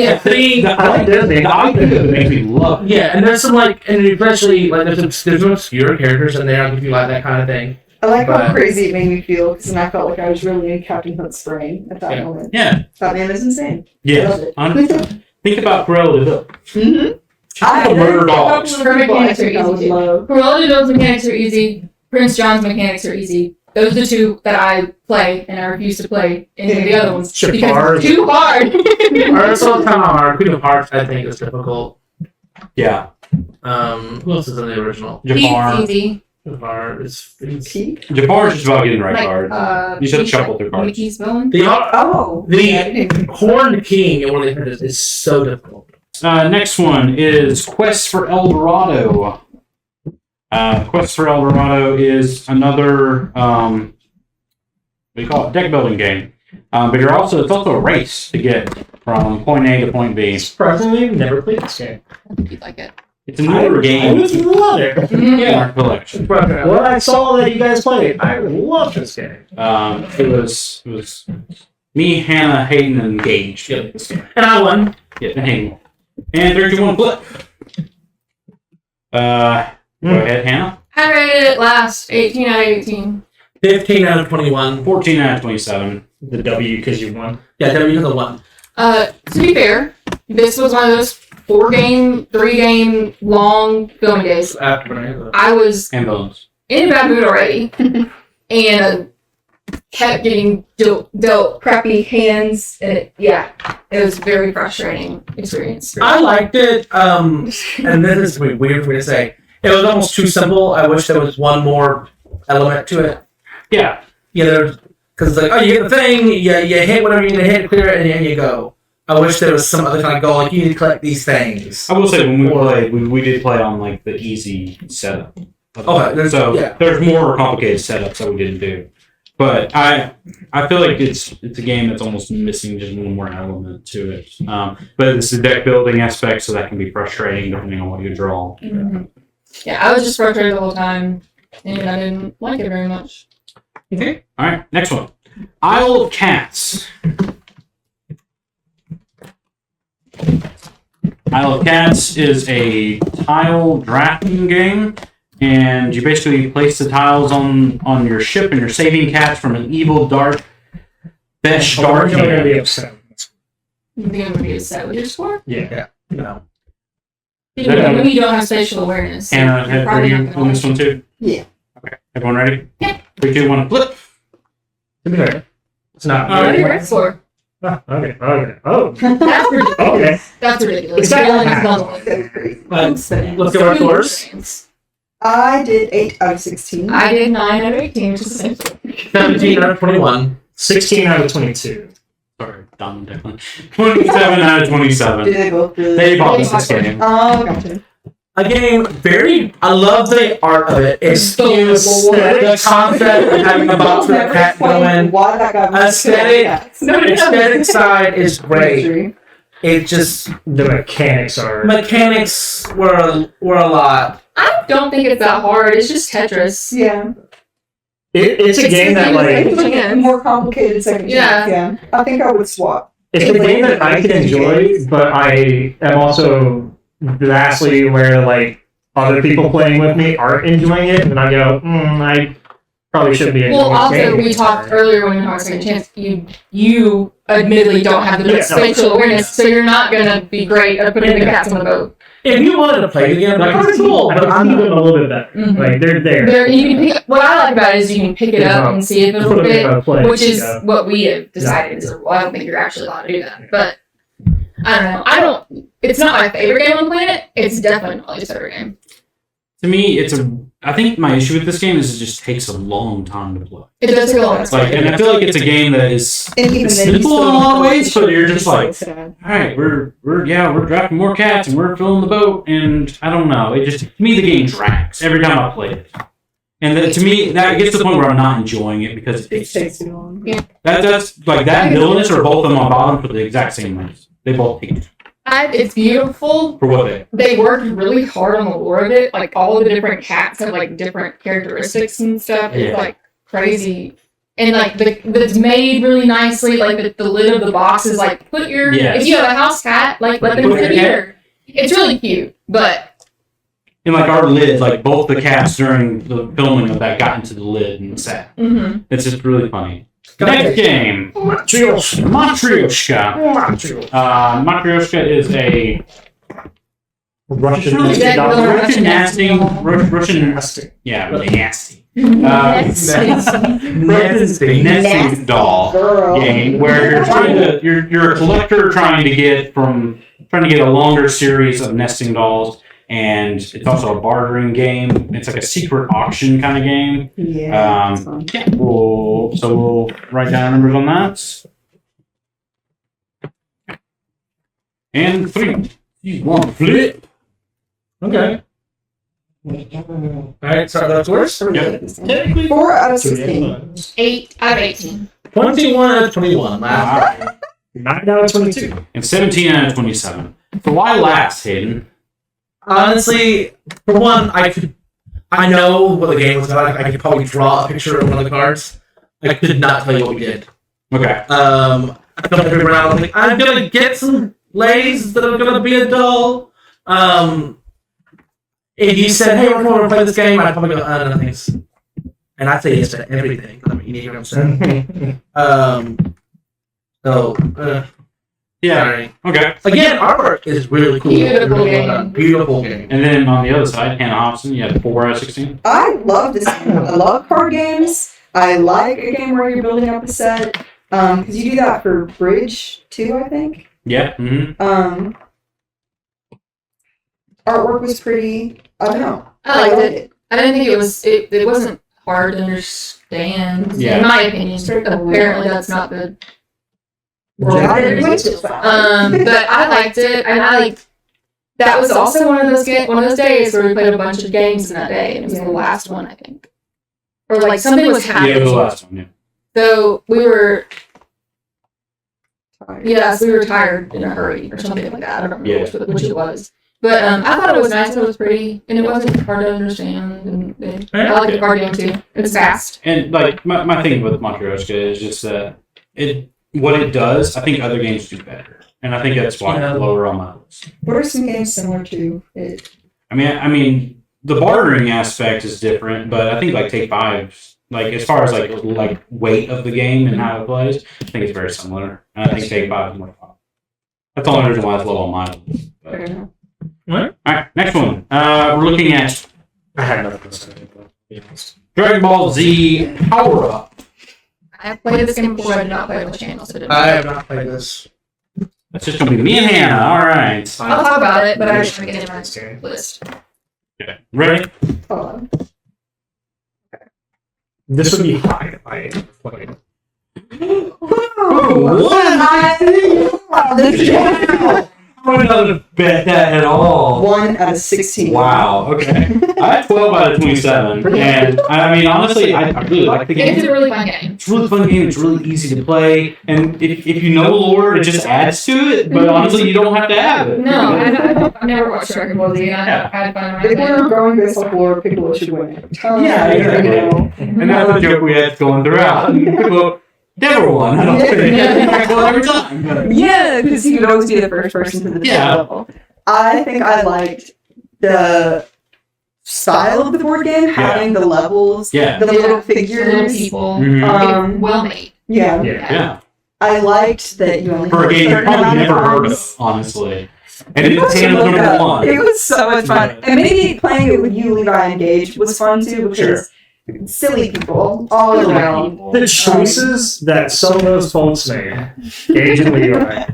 Yeah. I like Disney. The idea of it makes me love it. Yeah, and there's some and especially there's some obscure characters in there if you like that kind of thing. I like how But- crazy it made me feel because then I felt like I was really in Captain Hook's brain at that Yeah. moment. Yeah. That man is insane. I Yes. love it. 100%. Think about Cruella de Vil. Mm-hmm. People murder dogs. Her mechanics are I would easy too. love. Cruella de Vil's mechanics are easy. Prince John's mechanics are easy. Those are the two that I play, and I refuse to play any of the other ones because Jafar. it's too hard. Or it's all kind of hard. Queen of Hearts, I think, is difficult. Yeah. Who else is in the original? Jafar. He's easy. Queen of Hearts. It's Peak? Jafar is just about getting the right Like, card. You should Mickey's- shuffle through cards. Mickey's villain. the Oh. The- yeah, I didn't even- Horned King in one of the characters is so difficult. Next one is Quest for El Dorado. Quest for El Dorado is another what do you call it? Deck building game. But it's also a race to get from point A to point B. Surprisingly, never played this game. I think you'd like it. It's a newer I game would love it. in our collection. What I saw that you guys played, I love this game. It was me, Hannah, Hayden, and Gage. Yep. And I won. Yeah, and Hayden. And 31 flip. Go ahead, Hannah. I rated it last 18 out of 18. 15 out of 21. 14 out of 27. The W because you won. Yeah, W is the one. To be fair, this was one of those 3-game long filming days. After I was And bones. in a bad mood already, and kept getting dealt crappy hands, and it was a very frustrating experience. I liked it, and this is gonna be weird for me to say. It was almost too simple. I wish there was one more element to it. Yeah. Yeah, because it's like, oh, you get the thing, you hit whatever you need to hit, clear it, and you go. I wish there was some other kind of goal, like you need to collect these things. I will say when we played, we did play on like the easy setup. Okay, So yeah. there's more complicated setups that we didn't do. But I feel like it's a game that's almost missing just one more element to it. But it's the deck building aspect, so that can be frustrating depending on what you draw. Mhm. Yeah, I was just frustrated the whole time, and I didn't like it very much. Okay. All right. Next one. Isle of Cats. Isle of Cats is a tile drafting game, and you basically place the tiles on your ship, and you're saving cats from an evil, dark, Besh dark I'm going to be hand. upset. You think I'm gonna be upset with your score? Yeah. No. Maybe you don't have spatial awareness. So Hannah, you're are probably you not gonna on this one too? Yeah. Okay. Everyone ready? Yeah. 3, 2, 1, flip. To be fair, it's not. What are your red score? Oh, okay. Oh. That's ridiculous. Okay. That's ridiculous. It's not Failing that is not That's crazy. Let's give our scores. I did 8 out of 16. I did 9 out of 18, which is the same thing. 17 out of 21. 16 out of 22. Sorry, Don Declan. 27 out of 27. Did they both really? They bought this game. Oh, gotcha. Again, I love the art of it. It's cute. The concept of having a box with a cat going. Why that guy Aesthetic side is great. It just The mechanics are. mechanics were a lot. I don't think it's that hard. It's just Tetris. Yeah. It's a game that, It's like. a more complicated second Yeah. chance, yeah. I think I would swap. It's a game that I can enjoy, but I am also vastly aware, like, other people playing with me aren't enjoying it, and I go, I probably shouldn't be enjoying Well, also, this game. we talked earlier when we talked second chance. You admittedly don't have the Yeah. spatial awareness, so you're not gonna be great at putting the cats on the boat. If you wanted to play the game, like, it's cool, but I'm I'm doing a little bit better. Mhm. Like, they're there. You can pick, what I like about it is you can pick it up and see if it'll fit, which is what we have decided is. Well, I don't think you're actually allowed to do that, but I don't know. It's not my favorite game on the planet. It's definitely not Ollie's favorite game. To me, I think my issue with this game is it just takes a long time to play. It does take a long time. And I feel like it's a game that is And even then, you simple still in a lot of ways, have but to you're just like, sad. all right, we're drafting more cats and we're filling the boat, and I don't know. It just, to me, the game drags every time I play it. And to me, that gets to the point where I'm not enjoying it because It takes too long. that's like that and villainous are both of them on bottom for the exact same reason. They both take It's beautiful. for what They worked really hard on the lore of it. Like all of the different cats have like different characteristics and stuff. It's Yeah. like crazy. And like it's made really nicely. Like the lid of the box is like Yes. if you have a house cat, like let them Put sit your here. It's really cute, but And like our lid, like both the cats during the filming of that got into the lid and sat. It's just really funny. Next game, Matryoshka. Matryoshka is a Russian Russian nasty, yeah, really nasty. Nesting doll Girl. game where you're a collector trying to get a longer series of nesting dolls, and it's also a bartering game. It's like a secret auction kind of game. Yeah. That's fun. Yeah, we'll write down numbers on that. And 3, 2, 1, flip. Okay. Alright, start with scores. Technically, 4 out of 16. 8 out of 18. 21 out of 21. Wow. 9 out of 22. and 17 out of 27. So why last, Hayden? Honestly, for one, I know what the game was about. I could probably draw a picture of one of the cards. I could not tell you what we did. Okay. I felt every round. I was like, I'm gonna get some lays that are gonna be a doll. If you said, "Hey, we're going to play this game," I'd probably go, "No thanks," and I'd say yes to everything. I mean, you know what I'm saying? Yeah. Sorry. Okay. Again, artwork is really cool. Beautiful Really well game. done. Beautiful game. And then on the other side, Hannah Hobson, you had 4 out of 16. I love this game. I love card games. I like a game where you're building up a set. Because you do that for Bridge too, I think. Yeah. Mm-hmm. Artwork was pretty. I don't know. I liked it. I didn't think it wasn't hard to understand. Yeah. In my opinion. Apparently that's not the But I liked it, and that was also one of those days where we played a bunch of games in that day, and it was the last one, I think, or like something was Yeah, happening. it was the last one. Yeah. So we were tired in a hurry or something like that. I don't remember which it was, But I thought it was nice. It was pretty, and it wasn't hard to understand. And I like the card game too. It's fast. And like my thing with Matryoshka is just that what it does, I think other games do better, and I think that's why it's lower on my list. What are some games similar to it? I mean, the bartering aspect is different, but I think like Take 5, like as far as like weight of the game and how it plays, I think it's very similar. And I think Take 5 is more fun. That's the only reason why it's low on my list. But. What? Alright, next one. We're looking at I had nothing to say. But, be honest. Dragon Ball Z Power Up. I have played this game before. I did not play it on the channel, so I have not played this. That's just gonna be me and Hannah. Alright. I'll talk about it, but I just want to get it in my list. Okay. Ready? Hold on. This would be high if I played. I would not have bet that at all. 1 out of 16. Wow, okay. I had 12 out of 27. And I mean, honestly, I really like the It's game. a really fun game. It's a really fun game. It's really easy to play. And if you know lore, it just adds to it. But honestly, you don't have to have it. No, I've never watched Dragon Ball Z, and I had fun around If we it. were going based off lore, Piccolo should win. Yeah, exactly. You know. And that's the joke we had going throughout. People never won. I don't think. Well, every time. But. Yeah, because he could always be the first person to the Yeah. level. I think I liked the style of the board game, having the levels, Yeah. the little Little figures. people. Mhm. Well made. Yeah. Yeah. I liked that you only For a had game you certain probably amount never heard times. of, honestly. And it You was should Hannah's look it number up. one. It was so much fun. And maybe playing it with you, Levi, and Gage was fun too, because silly people all around. The choices that some of those folks made, Gage and Levi.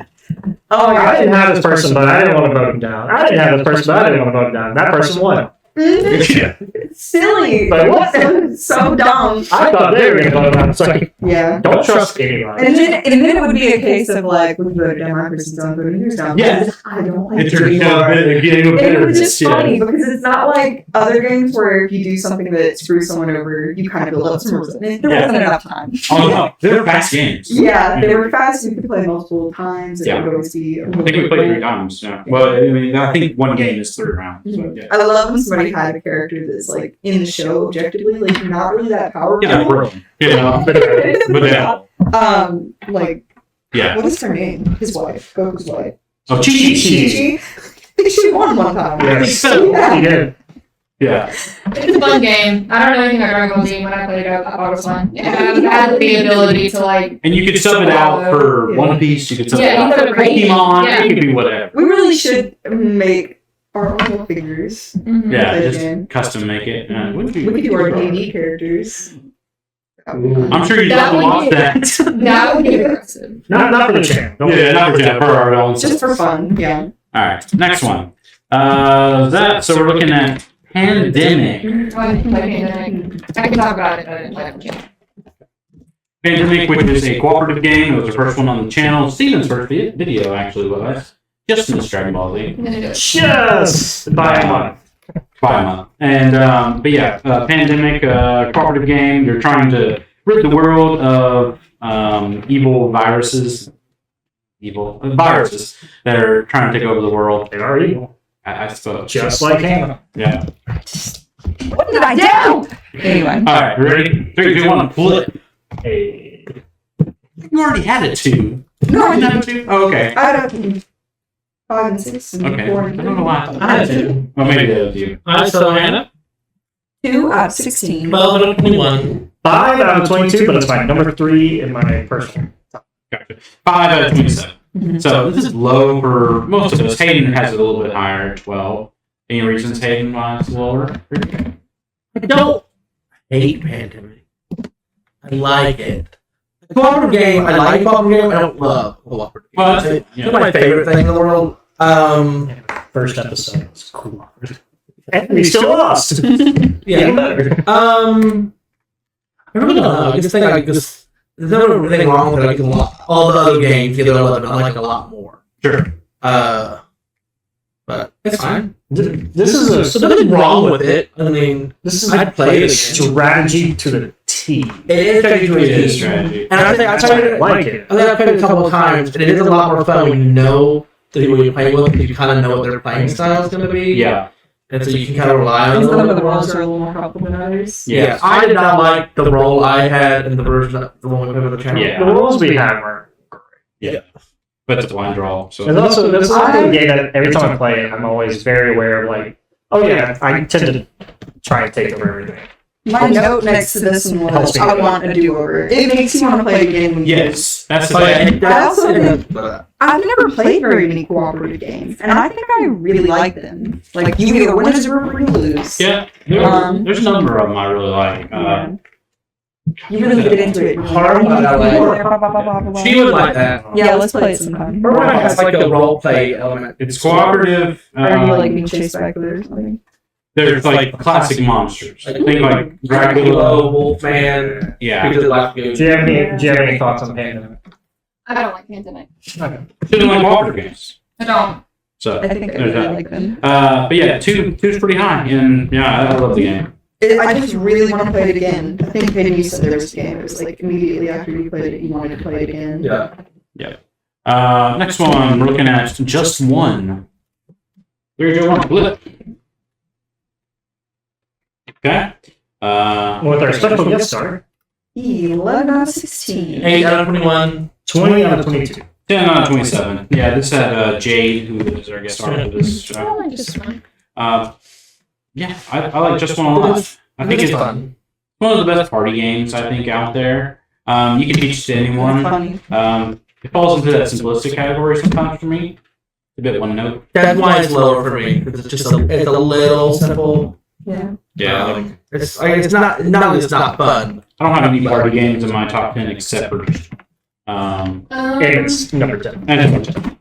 Oh my I god. didn't have this person, but I didn't want to vote him down. I didn't have this person, but I didn't want to vote him down. That person won. Yeah. Silly. But what? So dumb. I thought they were going to vote him down. It's like, Yeah. don't trust anybody. And then it would be a case of like, when you vote down my person's down, voting yours down. Yeah. Because I don't like It's it anymore. getting a And better. it was just funny because it's not like other games where if you do something that screws someone over, you kind of build up some resentment. There Yeah. wasn't enough time. Oh no, they're fast games. Yeah, they were fast. You could play multiple times. It Yeah. would always be. I think we played 3 times. Yeah. Well, I mean, I think one game is 3 rounds. So, yeah. I love when somebody had a character that's like in the show objectively, like you're not really that powerful. Yeah, you know, but yeah. Like Yeah. what is her name? His wife, Goku's wife. Oh, Chi. Chi. I think she won one time. Yeah. So, He did. yeah. It's a fun game. I don't know anything about Dragon Ball Z. When I played it, I thought it was fun. It had the ability to like. And you could sub it out for Yeah. One Piece. You could sub Yeah, it you out could for have made- Pokemon. yeah. It could be whatever. We really should make our own little figures. Mhm. Yeah, Play the just game. custom make it. We could do our D&D characters. I'm sure you'd That love to would watch be- that. That would be aggressive. Not for the channel. Don't Yeah, not for that. For our own. Just for fun, yeah. All right, next one. So we're looking at Pandemic. I didn't play Pandemic. I can talk about it, but I didn't play it. Pandemic, which is a cooperative game. It was the first one on the channel. Steven's first video actually was. Just in this Dragon Ball Z. Just by a month. By a month. And, but yeah, Pandemic, cooperative game. You're trying to rid the world of evil viruses that are trying to take over the world. They are evil. I suppose. Just like Hannah. Yeah. What did I do? Anyway. All right, ready? 3, 2, 1, flip. Hey. You already had it 2. No, I You didn't. had 2? Oh, okay. I had a 5 and 6 and Okay. 4 I and don't know why. I had 2. Well, maybe that was you. Alright, so Hannah, 2 out of 16. 12 out of 21. 5 out of 22, but it's my number 3 in my personal. Gotcha. 5 out of 27. So this is low for most of us. Hayden has it a little bit higher, 12. Any reasons Hayden was lower? I don't hate Pandemic. I like it. A cooperative game, I like cooperative game, I don't love cooperative games. Well, It's yeah. my favorite thing in the world. First episode was cool. And we still lost. Yeah. Even better. I really don't know. I just think like this. There's never anything wrong with like all the other games. The other 11, I like a lot more. Sure. But it's fine. This is a So nothing wrong with it. I mean, this is I'd play it again. strategy to the T. It is strategy to a It is T. strategy. And I think I That's why I like it. I think I've played it a couple of times, and it is a lot more fun when you know the people you play with, you kind of know what their playing style is going to be. Yeah. And so you can kind of rely on And some them. of the roles are a little more complicated than others. Yeah, I did not like the role I had in the version of the one we played with the channel. Yeah. The rules we had were. But it's a blind draw. So There's also a game that every time I play it, I'm always very aware of like, oh yeah, I tend to try and take over everything. My note next to this one was, I want a do-over. It makes you want to play a game when you yes, that's the So, yeah, thing. I also think but, I've never played very many cooperative games, and I think I really like them. Like, you either win as a group or you lose. Yeah, there's a number of them I really like. You really get into it. she would like that. Yeah, let's play it sometime. Her one has like a role play element. It's cooperative. Or you like being chased back with it or something. There's like classic monsters. Like, Think like Dracula, Dracula. Wolfman. Yeah. Because like, Do you have any thoughts on Pandemic? I don't like Pandemic. Okay. Shouldn't like cooperative games. I don't. So, I think I there's really that. like them. But yeah, two's pretty high, and yeah, I love the game. I just really want to play it again. I think Penny said there was a game. It was like immediately after you played it, you wanted to play it again. Yeah. Next one, we're looking at Just One. There's your one. Flip. Okay. With our special guest star, 11 out of 16. 8 out of 21. 20 out of 22. 10 out of 27. Yeah, this had Jade, who is our guest star for this I show. like just one. Yeah, I like Just One a lot. I think it's fun. one of the best party games, I think, out there. You can teach it to anyone. Funny. It falls into that simplistic category sometimes for me. A bit one note. That's why it's lower for me. Because it's just it's a little simple. Yeah. Yeah, It's not only it's not fun. I don't have any party games in my top 10 except for And it's number 10. and number 10.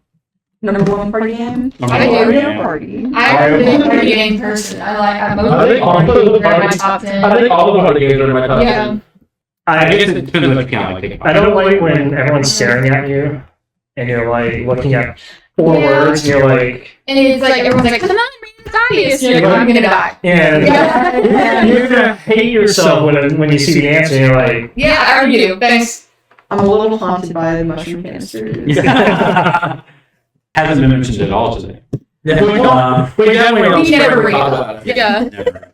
Number one party game? I do. Mario Party. I'm a big party game person. I'm I think all mostly the they're in my parties- top 10. I think all the party games are in my top Yeah. 10. I guess it depends on if you count like I don't like when everyone's staring at you and you're like looking at 4 words and you're like, And it's like, everyone's like, come on, read the dice. And you're like, I'm gonna die. and Yeah. you're gonna hate yourself when you see the answer and you're like, Yeah, I already do. Thanks. I'm a little haunted by the mushroom canisters. hasn't been mentioned at all today. Yeah, we definitely don't We never read talk them. about it. Yeah. Never.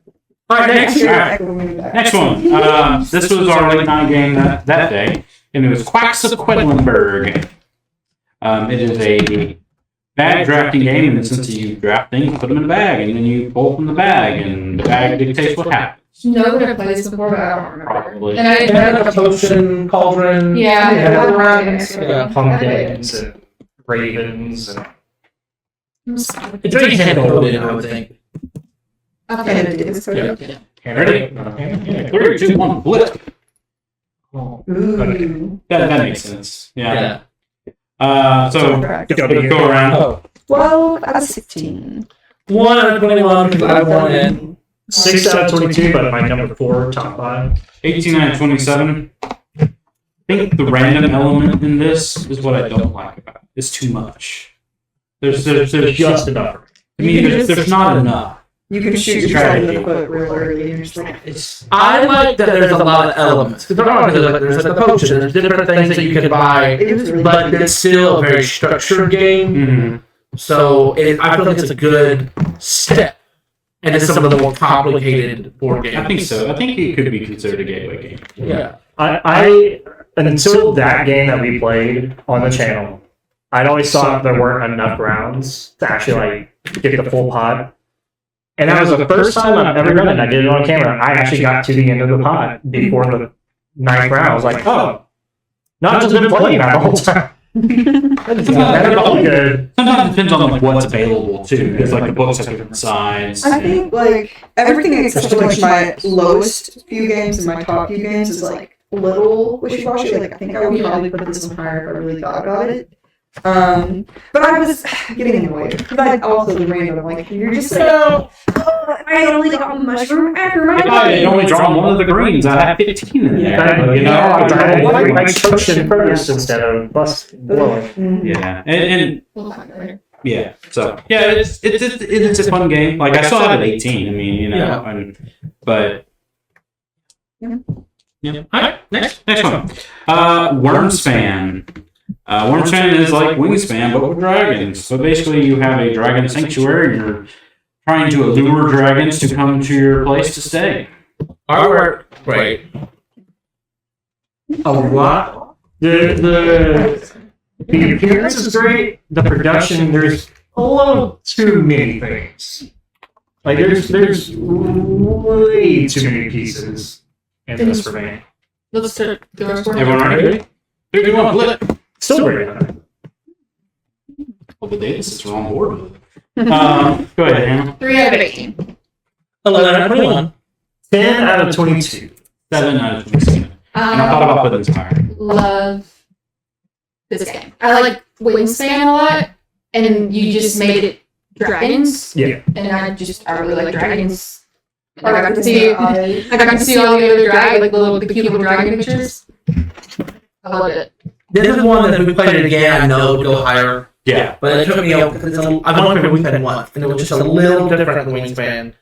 All right, next. Next one. This was our late night game that day, and it was Quacks of Quedlinburg. It is a bag drafting game, in the sense that you draft things, put them in a bag, and then you pull from the bag, and the bag dictates what happens. No, that I've played this before, but I don't remember. Probably. And I It had like a potion, cauldron. Yeah, it had yeah. pumpkins and ravens and It's very hand-holded, I would think. And it is. Yeah. Ready? 3, 2, 1, blip. Ooh. That makes sense. Yeah. Yeah. So go around. Oh. 12 out of 16. 1 out of 21 because I won in. 6 out of 22, but my number 4, top 5. 18 out of 27. I think the random element in this is what I don't like about it. It's too much. There's Just enough. to me, there's not enough. You can shoot yourself in the foot real early and you're just like, I like that there's a lot of elements. Because there's like the potion, there's different things that you can buy, it was really but it's still a very structured game. Mm-hmm. So I feel like it's a good step into some of the more complicated board games. I think so. I think it could be considered a gateway game. Yeah. I until that game that we played on the channel, I'd always thought there weren't enough rounds to actually like get the full pot. And that was the first time I've ever done it. I did it on camera. I actually got to the end of the pot before the 9th round. I was like, oh, not just been playing that the whole time. That's all good. Sometimes it depends on like what's available too, because like the books have different sides. I think like everything except for like my lowest few games and my top few games is like a little wishy-washy. Like I think I would probably put this one higher if I really thought about it. But I was getting annoyed because I also the random like you're just like, oh, I only got the mushroom after my If I had only drawn one of the greens, I have 15 in there. You know, I like potion first instead of blowing. yeah, and We'll talk later. yeah. So yeah, it's a fun game. Like I still have it 18. I mean, you know, Yeah. but Yeah. All right. Next. next one. Worms fan. Wingspan is like Wingspan, but with dragons. So basically, you have a dragon sanctuary, and you're trying to allure dragons to come to your place to stay. Artwork, great. A lot. The appearance is great. The production, there's a little too many things. Like there's way too many pieces in this for me. Let's do our score. Everyone ready? 3, 2, 1, flip. Still great. Well, the Davis is on board with it. Go ahead, Hannah. 3 out of 18. 11 out of 21. 10 out of 22. 7 out of 27. And I thought about putting this higher. Love this game. I like Wingspan a lot, and you just made it dragons. Yeah. And I really like dragons. And I got to see all the other the cute little dragon pictures. I loved it. This is one that if we played it again, I know it would go higher. Yeah. But it took me out because I've only played Wingspan once, and it was just a little different than Wingspan.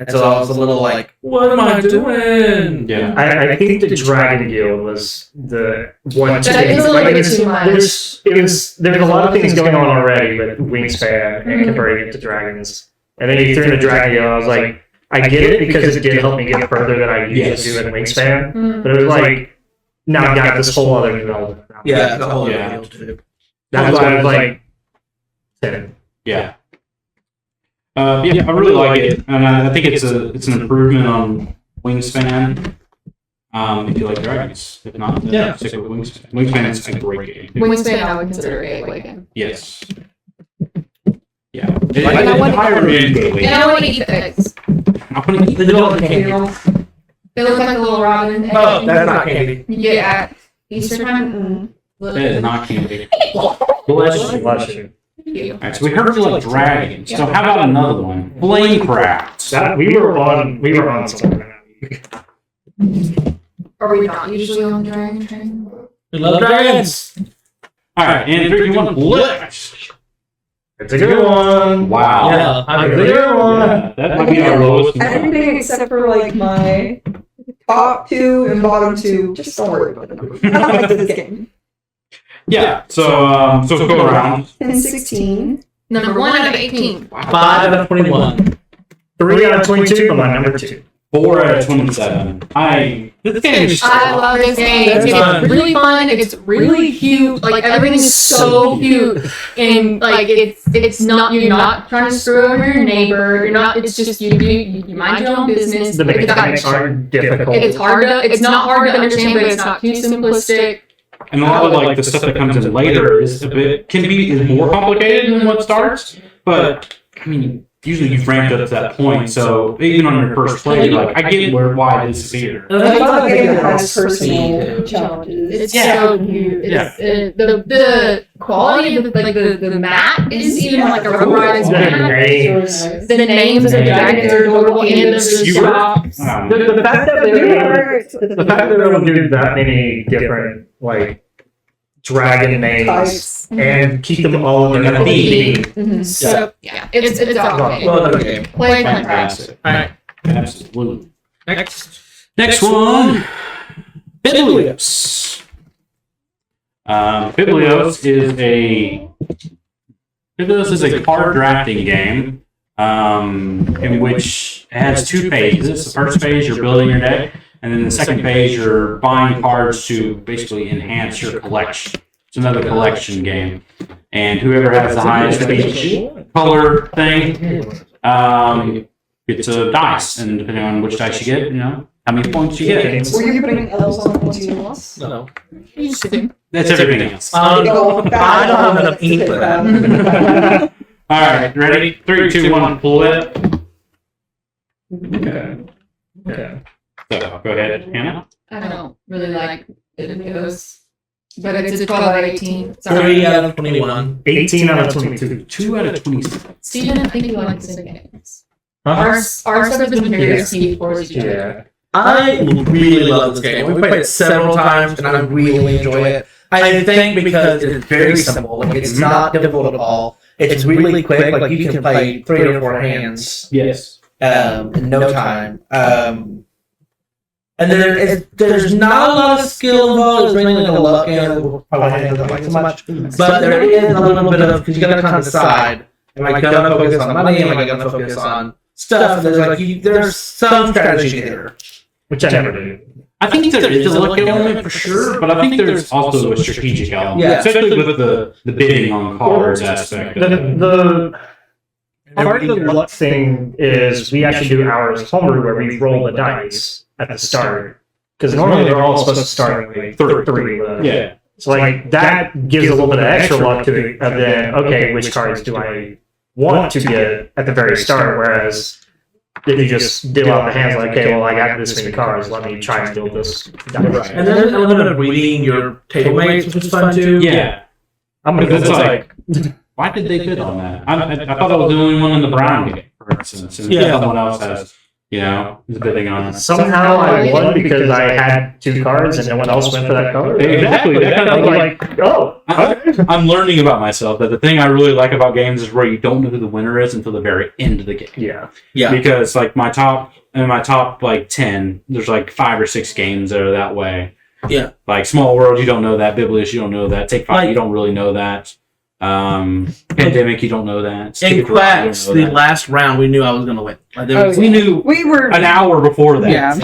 And so I was a little like, what am I doing? Yeah. I think the Dragon Guild was the one. But it was a little bit too much. There's a lot of things going on already with Wingspan and converting it to dragons. And then you threw in the Dragon Guild, I was like, I get it because it did help me get further than I usually do in Wingspan. But it was like, now I've got this whole other development. Yeah, the whole Yeah. deal too. That's why I was like, 10. Yeah. Yeah, I really like it, and I think it's an improvement on Wingspan. If you like dragons, if not, then stick with Wingspan. Wingspan is a great game. Wingspan, I would consider a gateway game. Yes. Yeah. And I want to eat the eggs. I want to eat The development candy. They look like a little robin. Oh, that's not candy. You get at Easter time. That is not candy. Bless you. Bless you. Alright, so we heard you like dragons. So how about another one? Flamecraft. We were on something. Are we not usually on dragon? We love dragons. Alright, and 3, 2, 1, flip. It's a good one. Wow. Yeah, I'm It's a good one. Yeah, that might be our lowest one. Everything except for like my top 2 and bottom 2. Just don't worry about the numbers. I don't like this game. Yeah, so go around. 10, 16. Number 1 out of 18. 5 out of 21. 3 out of 22, but my number 2. 4 out of 27. This game is I love this game. That's It's fun. really fun. It's really cute. Like everything is so cute, and like it's not you're not trying to screw over your neighbor. You're not. It's just you mind your own business. The mechanics aren't difficult. It's not hard to understand, but it's not too simplistic. And a lot of like the stuff that comes in later is more complicated than what starts. But I mean, usually you've ramped up to that point, so even on your first play, you're like, I get why this is here. I love a game that has personal challenges. It's so cute. The quality of the map is even like a rubberized map. The names of the dragons are adorable, and the shops. The fact that they're able to do that many different like dragon names Types. and keep them all in a theme. So yeah, it's awesome. Well done game. Play Minecraft. Fantastic. Alright, Absolutely. next one. Biblios. Biblios is a card drafting game in which it has 2 phases. The first phase, you're building your deck, and then the second phase, you're buying cards to basically enhance your collection. It's another collection game. And whoever has the highest of each color thing gets a dice. And depending on which dice you get, how many points you get. Were you putting L's on the ones you lost? No. That's everything else. I don't have enough ink for that. Alright, ready? 3, 2, 1, flip. Okay. So, go ahead, Hannah. I don't really like videos, but it's a 12 out of 18. 3 Sorry. out of 21. 18 out of 22. 2 out of 27. Steven, I think you like the same games. Huh? Our stuff has been very Steve towards each other. Yeah. I really love this game. We played it several times, and I really enjoy it. I think because it's very simple. Like, it's not difficult at all. It's really quick. Like, you can play 3 or 4 hands Yes. in no time. And there's not a lot of skill involved. It's mainly like a luck game. We'll probably not like so much. But there is a little bit of, because you gotta kind of decide, am I gonna focus on money? Am I gonna focus on stuff? There's some strategy there. Which I never do. I think there is a luck element for sure, but I think there's also a strategic element, especially with the bidding on cards aspect. The part of the luck thing is we actually do ours homebrew where we roll the dice at the start. Because normally they're all supposed to start with three. Yeah. So like that gives a little bit of extra luck to it, and then okay, which cards do I want to get at the very start? Whereas if you just deal out the hands, like okay, well I got this many cards, let me try and build this. Right. And then there's an element of reading your table mates, which is fun too. Yeah. Because it's like, why did they bid on that? I thought I was the only one in the brown game, for instance. And someone else has, is bidding on it. Somehow I won because I had 2 cards and no one else went for that card. Exactly. That kind of like, oh, okay. I'm learning about myself that the thing I really like about games is where you don't know who the winner is until the very end of the game. Yeah. Because like my top like 10, there's like 5 or 6 games that are that way. Yeah. Like Small World, you don't know that. Biblius, you don't know that. Take 5, you don't really know that. Pandemic, you don't know that. In Quacks, the last round, we knew I was going to win. Like, we knew We were an hour before that. Yeah.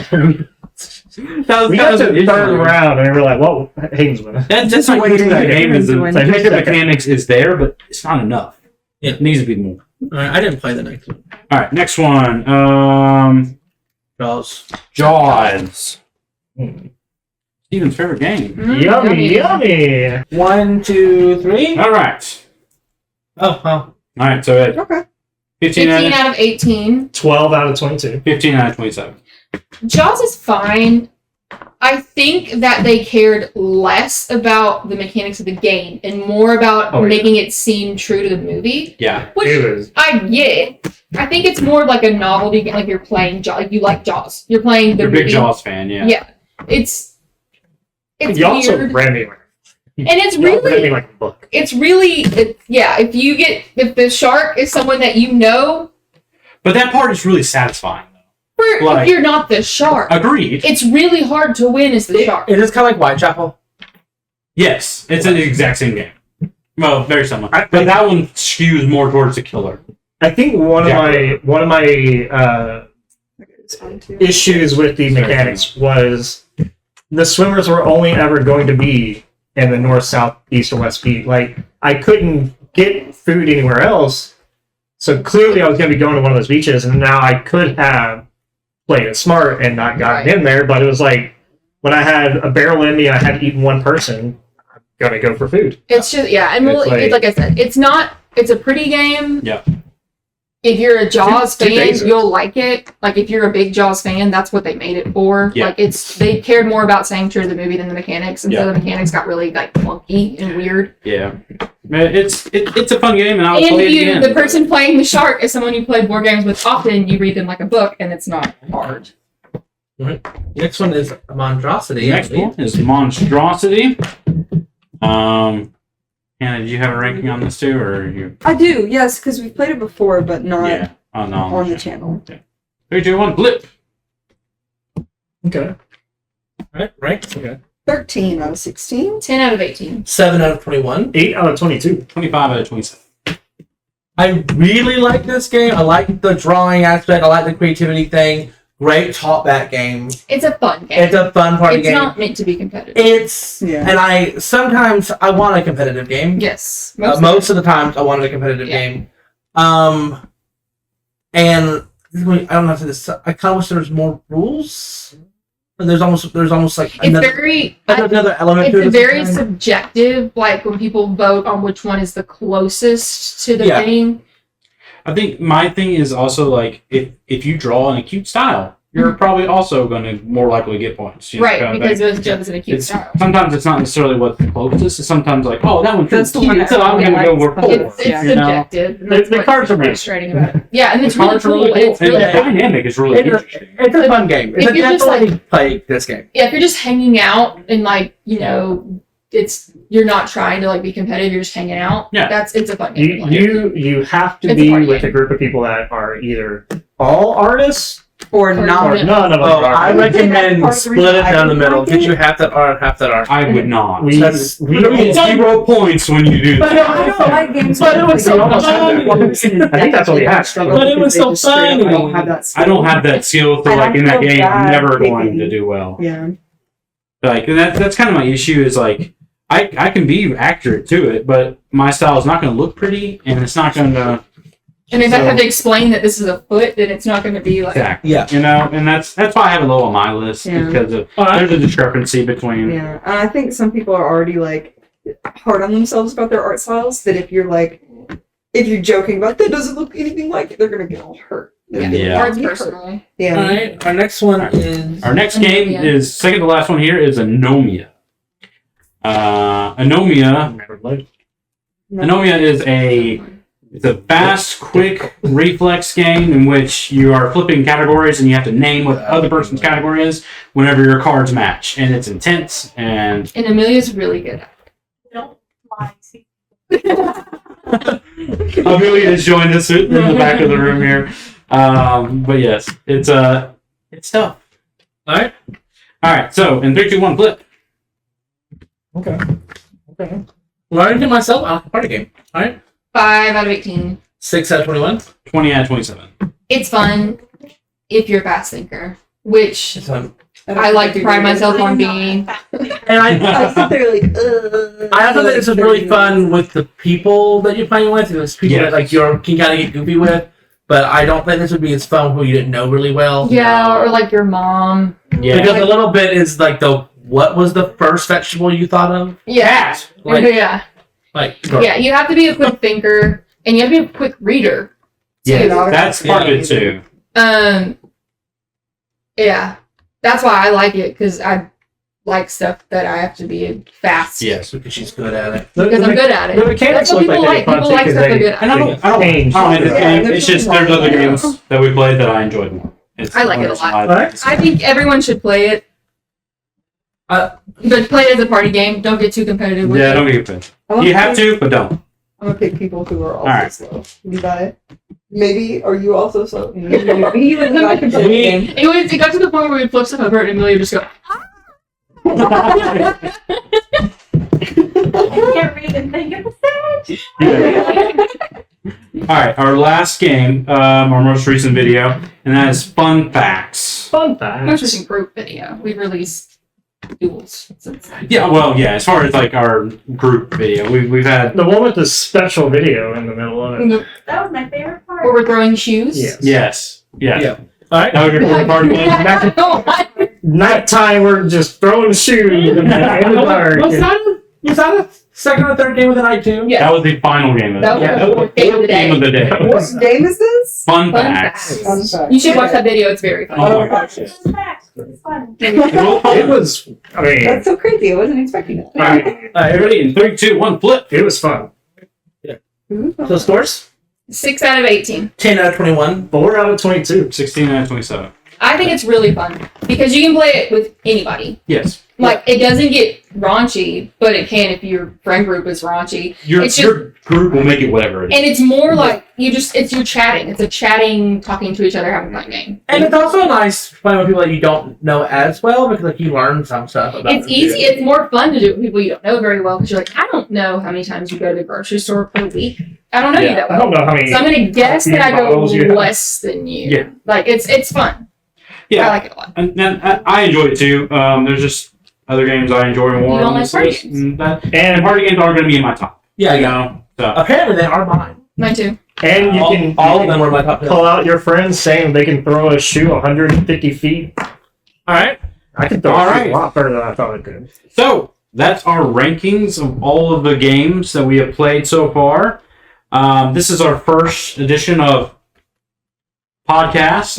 We got to the third round and we were like, "Whoa, Hayden's winning." That's the way that game is. The mechanics is there, but it's not enough. It needs to be more. All right, I didn't play the next one. All right, next one. Jaws. Steven's favorite game. Yummy. 1, 2, 3. All right. Oh, well. All right, so okay. 15 out of 18. 12 out of 22. 15 out of 27. Jaws is fine. I think that they cared less about the mechanics of the game and more about making it seem true to the movie. Yeah. Which I get. I think it's more like a novelty game, like you're playing Jaws. Like you like Jaws. You're playing the You're a movie. big Jaws fan, yeah. Yeah. It's you weird. also ran me like, and it's ran me really, like a book. it's really, if the shark is someone that you know. But that part is really satisfying, though. If you're not the shark. Agreed. It's really hard to win as the shark. Is this kind of like Whitechapel? Yes, it's the exact same game. Well, very similar. But that one skews more towards the killer. I think one of my issues with the mechanics was the swimmers were only ever going to be in the north, south, east, or west beat. Like I couldn't get food anywhere else, so clearly I was going to be going to one of those beaches, and now I could have played it smart and not gotten in there. But it was like when I had a barrel in me, I had eaten one person. I'm gonna go for food. It's just and like I said, it's a pretty game. Yeah. If you're a Jaws Two fan, phases. you'll like it. Like if you're a big Jaws fan, that's what they made it for. Yeah. Like they cared more about saying true to the movie than the mechanics, and so the mechanics got really like clunky and weird. Yeah. It's a fun game, and I'll And play it again. the person playing the shark is someone you play board games with often. You read them like a book, and it's not hard. Next one is Monstrosity. Next one is Monstrosity. Hannah, did you have a ranking on this too, or are you? I do, yes, because we've played it before, but not on the channel. 3, 2, 1, blip. Okay. Right. Okay. 13 out of 16. 10 out of 18. 7 out of 21. 8 out of 22. 25 out of 27. I really like this game. I like the drawing aspect. I like the creativity thing. Great talkback game. It's a fun game. It's a fun part of the It's game. not meant to be competitive. And I sometimes I want a competitive game. Yes. Most of the times I wanted a competitive game. And I don't have to this. I kind of wish there was more rules. And there's almost like It's another element to it. It's very subjective, like when people vote on which one is the closest to the thing. I think my thing is also like if you draw in a cute style, you're probably also going to more likely get points. Right, because it was in a cute style. Sometimes it's not necessarily what's the closest. It's sometimes like, oh, that one's That's the cute, one so I'm going to go with 4. It's subjective. And that's The what's cards are really frustrating about it. Yeah, and it's The really cards are cool. really And it's cool. really And the dynamic is really interesting. It's a fun game. It's If you're just definitely play this game. if you're just hanging out and like, you're not trying to like be competitive, you're just hanging out. Yeah. It's a fun game. You have to It's a be party with game. a group of people that are either all artists Or not. Or none of them. Oh, I are. recommend split it down the middle. Get you half that R and half that R. I would not. We You get 0 points when you do But that. I don't like games. But it was so almost had fun. that. I think that's what we had. But it was so fun. I don't have that skill. I don't have that skill, so And like I in that feel game, I'm bad never picking- going to do well. Yeah. Like, and that's kind of my issue is like, I can be accurate to it, but my style is not going to look pretty, and it's not going to. And if I have to explain that this is a foot, then it's not going to be like. Exactly. Yeah. You know, and that's why I have it low on my list Yeah. because of Alright. there's a discrepancy between. Yeah. And I think some people are already like hard on themselves about their art styles. That if you're joking about that doesn't look anything like it, they're gonna get all hurt. Yeah. Art's personal. Yeah. Alright, our next one is Our next game Anomia. is second to last one here is Anomia. Anomia is it's a fast, quick reflex game in which you are flipping categories and you have to name what the other person's category is whenever your cards match. And it's intense and And Amelia's really good at Amelia has joined us in the back of the room here. But yes, it's tough. Alright. Alright, so in 3, 2, 1, flip. Okay. Learning to myself on a party game. Alright. 5 out of 18. 6 out of 21. 20 out of 27. It's fun if you're a fast thinker, which It's fun. I like to pride myself on being. And I sit there like, I also think this is really fun with the people that you're playing with. It's people Yes. that like you can kind of get goofy with. But I don't think this would be as fun who you didn't know really well. Yeah, or like your mom. Yeah. Because a little bit is like what was the first vegetable you thought of? Yeah. Like, Yeah. Yeah, you have to be a quick thinker and you have to be a quick reader. Yeah, too. that's part of it too. Yeah. That's why I like it, because I like stuff that I have to be fast. Yes. because she's good at it. Because I'm good at it. The mechanics That's what look people like like. they'd be fun People like too, stuff they're 'cause good at. And I don't Change. hate this Yeah, game. It's just there's other games that we played that I enjoyed more. It's I like it a lot. Alright. I think everyone should play it. But play it as a party game. Don't get too competitive with Yeah, it. don't get offended. You have to, but don't. I'm gonna pick people who are also Alright. slow. You got it? Maybe are you also slow? Maybe you and I can play the game. It got to the point where we'd flip stuff over and Amelia would just go, Can't read and think of the All right, our last game, our most recent video, and that is Fun Facts. Fun fact. most recent group video. We released duels since then. Yeah, well, yeah. As far as like our group video, we've had The one with the special video in the middle of it. That was my favorite part. Where we're throwing shoes. Yes. yeah. Yeah. Alright. That was your favorite part of the game? Nighttime, we're just throwing shoes in the dark. Was that a second or third game of the night too? Yeah. That was the final game of the That was day. the fourth game of the Game of day. the day. What game is this? Fun Fun Facts. Facts. Fun You should watch that video. It's very fun. Oh my Okay. gosh. It's facts. It's fun. It was, I mean, That's so crazy. I wasn't expecting that. Alright. Everybody in 3, 2, 1, flip. it was fun. So scores? 6 out of 18. 10 out of 21. 4 out of 22. 16 out of 27. I think it's really fun because you can play it with anybody. Yes. Like, it doesn't get raunchy, but it can if your friend group is raunchy. Your It's just- your group will make it whatever it is. And it's more like it's you chatting. It's a chatting, talking to each other, having fun game. And it's also nice playing with people that you don't know as well because like you learn some stuff about It's them, easy. too. It's more fun to do it with people you don't know very well because you're like, I don't know how many times you go to the grocery store per week. I don't know you that I well. don't know how many. So I'm gonna guess that I go bottles you have. less than you. Yeah. Like it's fun. Yeah. I like it a lot. And I enjoy it too. There's just other games I enjoy more. You don't on like this party list, games? and And party games aren't going to be in my top. Yeah, You yeah. know. So Apparently they are mine. Mine too. and you all, can all of them were my top 10. pull out your friends saying they can throw a shoe 150 feet. Alright. I can throw All a right. shoe a lot further than I thought I could. So that's our rankings of all of the games that we have played so far. This is our first edition of podcast.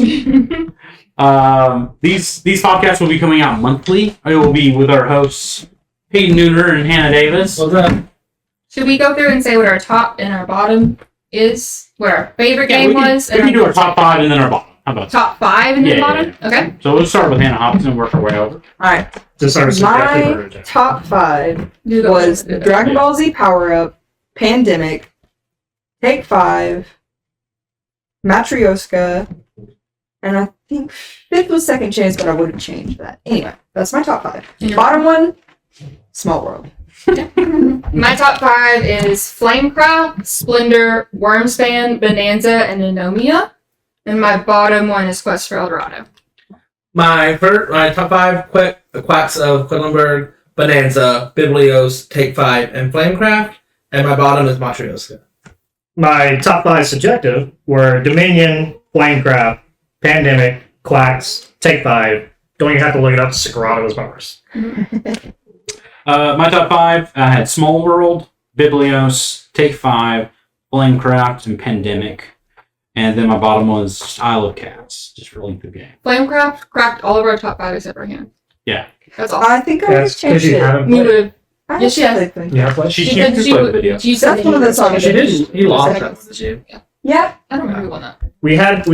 These podcasts will be coming out monthly. It will be with our hosts Hayden and Hannah Davis. What's up? Should we go through and say what our top and our bottom is? What our favorite game was? We can do our top 5 and then our bottom. How about that? top 5 and then Yeah, bottom? Okay. So we'll start with Hannah Hopkins and work our way over. Alright. Just our subjective My version. top 5 Do the was Dragon Ball Z Power Up, Pandemic, Take 5, Matryoshka, And I think 5th was Second Chance, but I wouldn't change that. Anyway, that's my top 5. Yeah. Bottom one, Small World. My top 5 is Flamecraft, Splendor, Wormspan, Bonanza, and Anomia. And my bottom one is Quest for Eldorado. My top 5 quacks of Quedlinburg, Bonanza, Biblios, Take 5, and Flamecraft. And my bottom is Matryoshka. My top 5 subjective were Dominion, Flamecraft, Pandemic, Quacks, Take 5. Don't even have to look it up. Sagrada was my worst. My top 5, I had Small World, Biblios, Take 5, Flamecraft, and Pandemic. And then my bottom was just Isle of Cats, just for length of game. Flamecraft cracked all of our top 5 except for Hannah. Yeah. That's all. I think I That's always because changed you it. haven't You played. would. I Yes, have yes. to play. Yeah, but She Because just played the video. you said That's one of that the songs She I did. You lost Second. that, did you? Yeah. I don't remember who won that. we had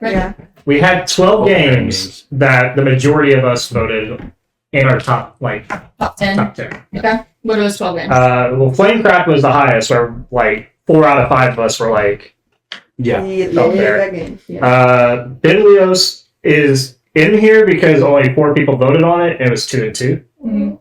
Yeah. we had 12 Oh, games that the majority of us voted in our top Top 10. top 10. Okay. What are those 12 games? Well, Flamecraft was the highest, where 4 out of 5 of us were Yeah. Up there. That game. Yeah. Biblios is in here because only 4 people voted on it, and it was 2 and 2. Mhm.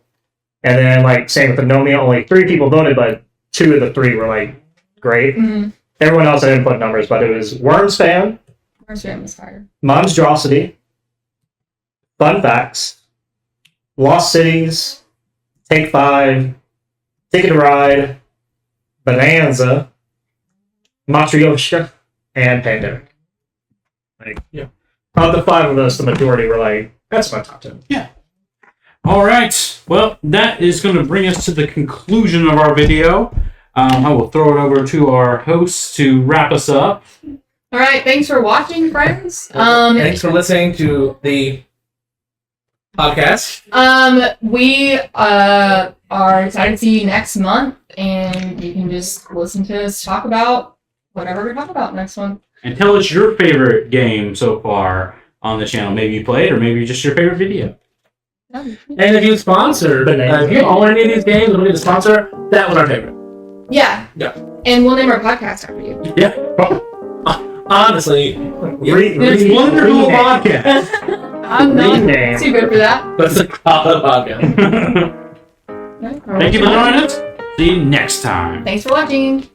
And then same with Anomia, only 3 people voted, but 2 of the 3 were great. Mhm. Everyone else I didn't put numbers, but it was Wormspan, Where's your was higher? Monstrosity, Fun Facts, Lost Cities, Take 5, Ticket to Ride, Bonanza, Matryoshka, and Pandemic. Of the 5 of us, the majority were that's my top 10. All right. Well, that is going to bring us to the conclusion of our video. I will throw it over to our hosts to wrap us up. All right. Thanks for watching, friends. Thanks for listening to the podcast. We are excited to see you next month, and you can just listen to us talk about whatever we talk about next month. And tell us your favorite game so far on the channel. Maybe you played, or maybe just your favorite video. And if you sponsor, if you own any of these games, or need to sponsor, that was our favorite. Yeah. Yeah. And we'll name our podcast after you. Yeah. Honestly, It's wonderful podcast. I'm not Rename. too good for that. that's a podcast. Thank you for joining us. See you next time. Thanks for watching.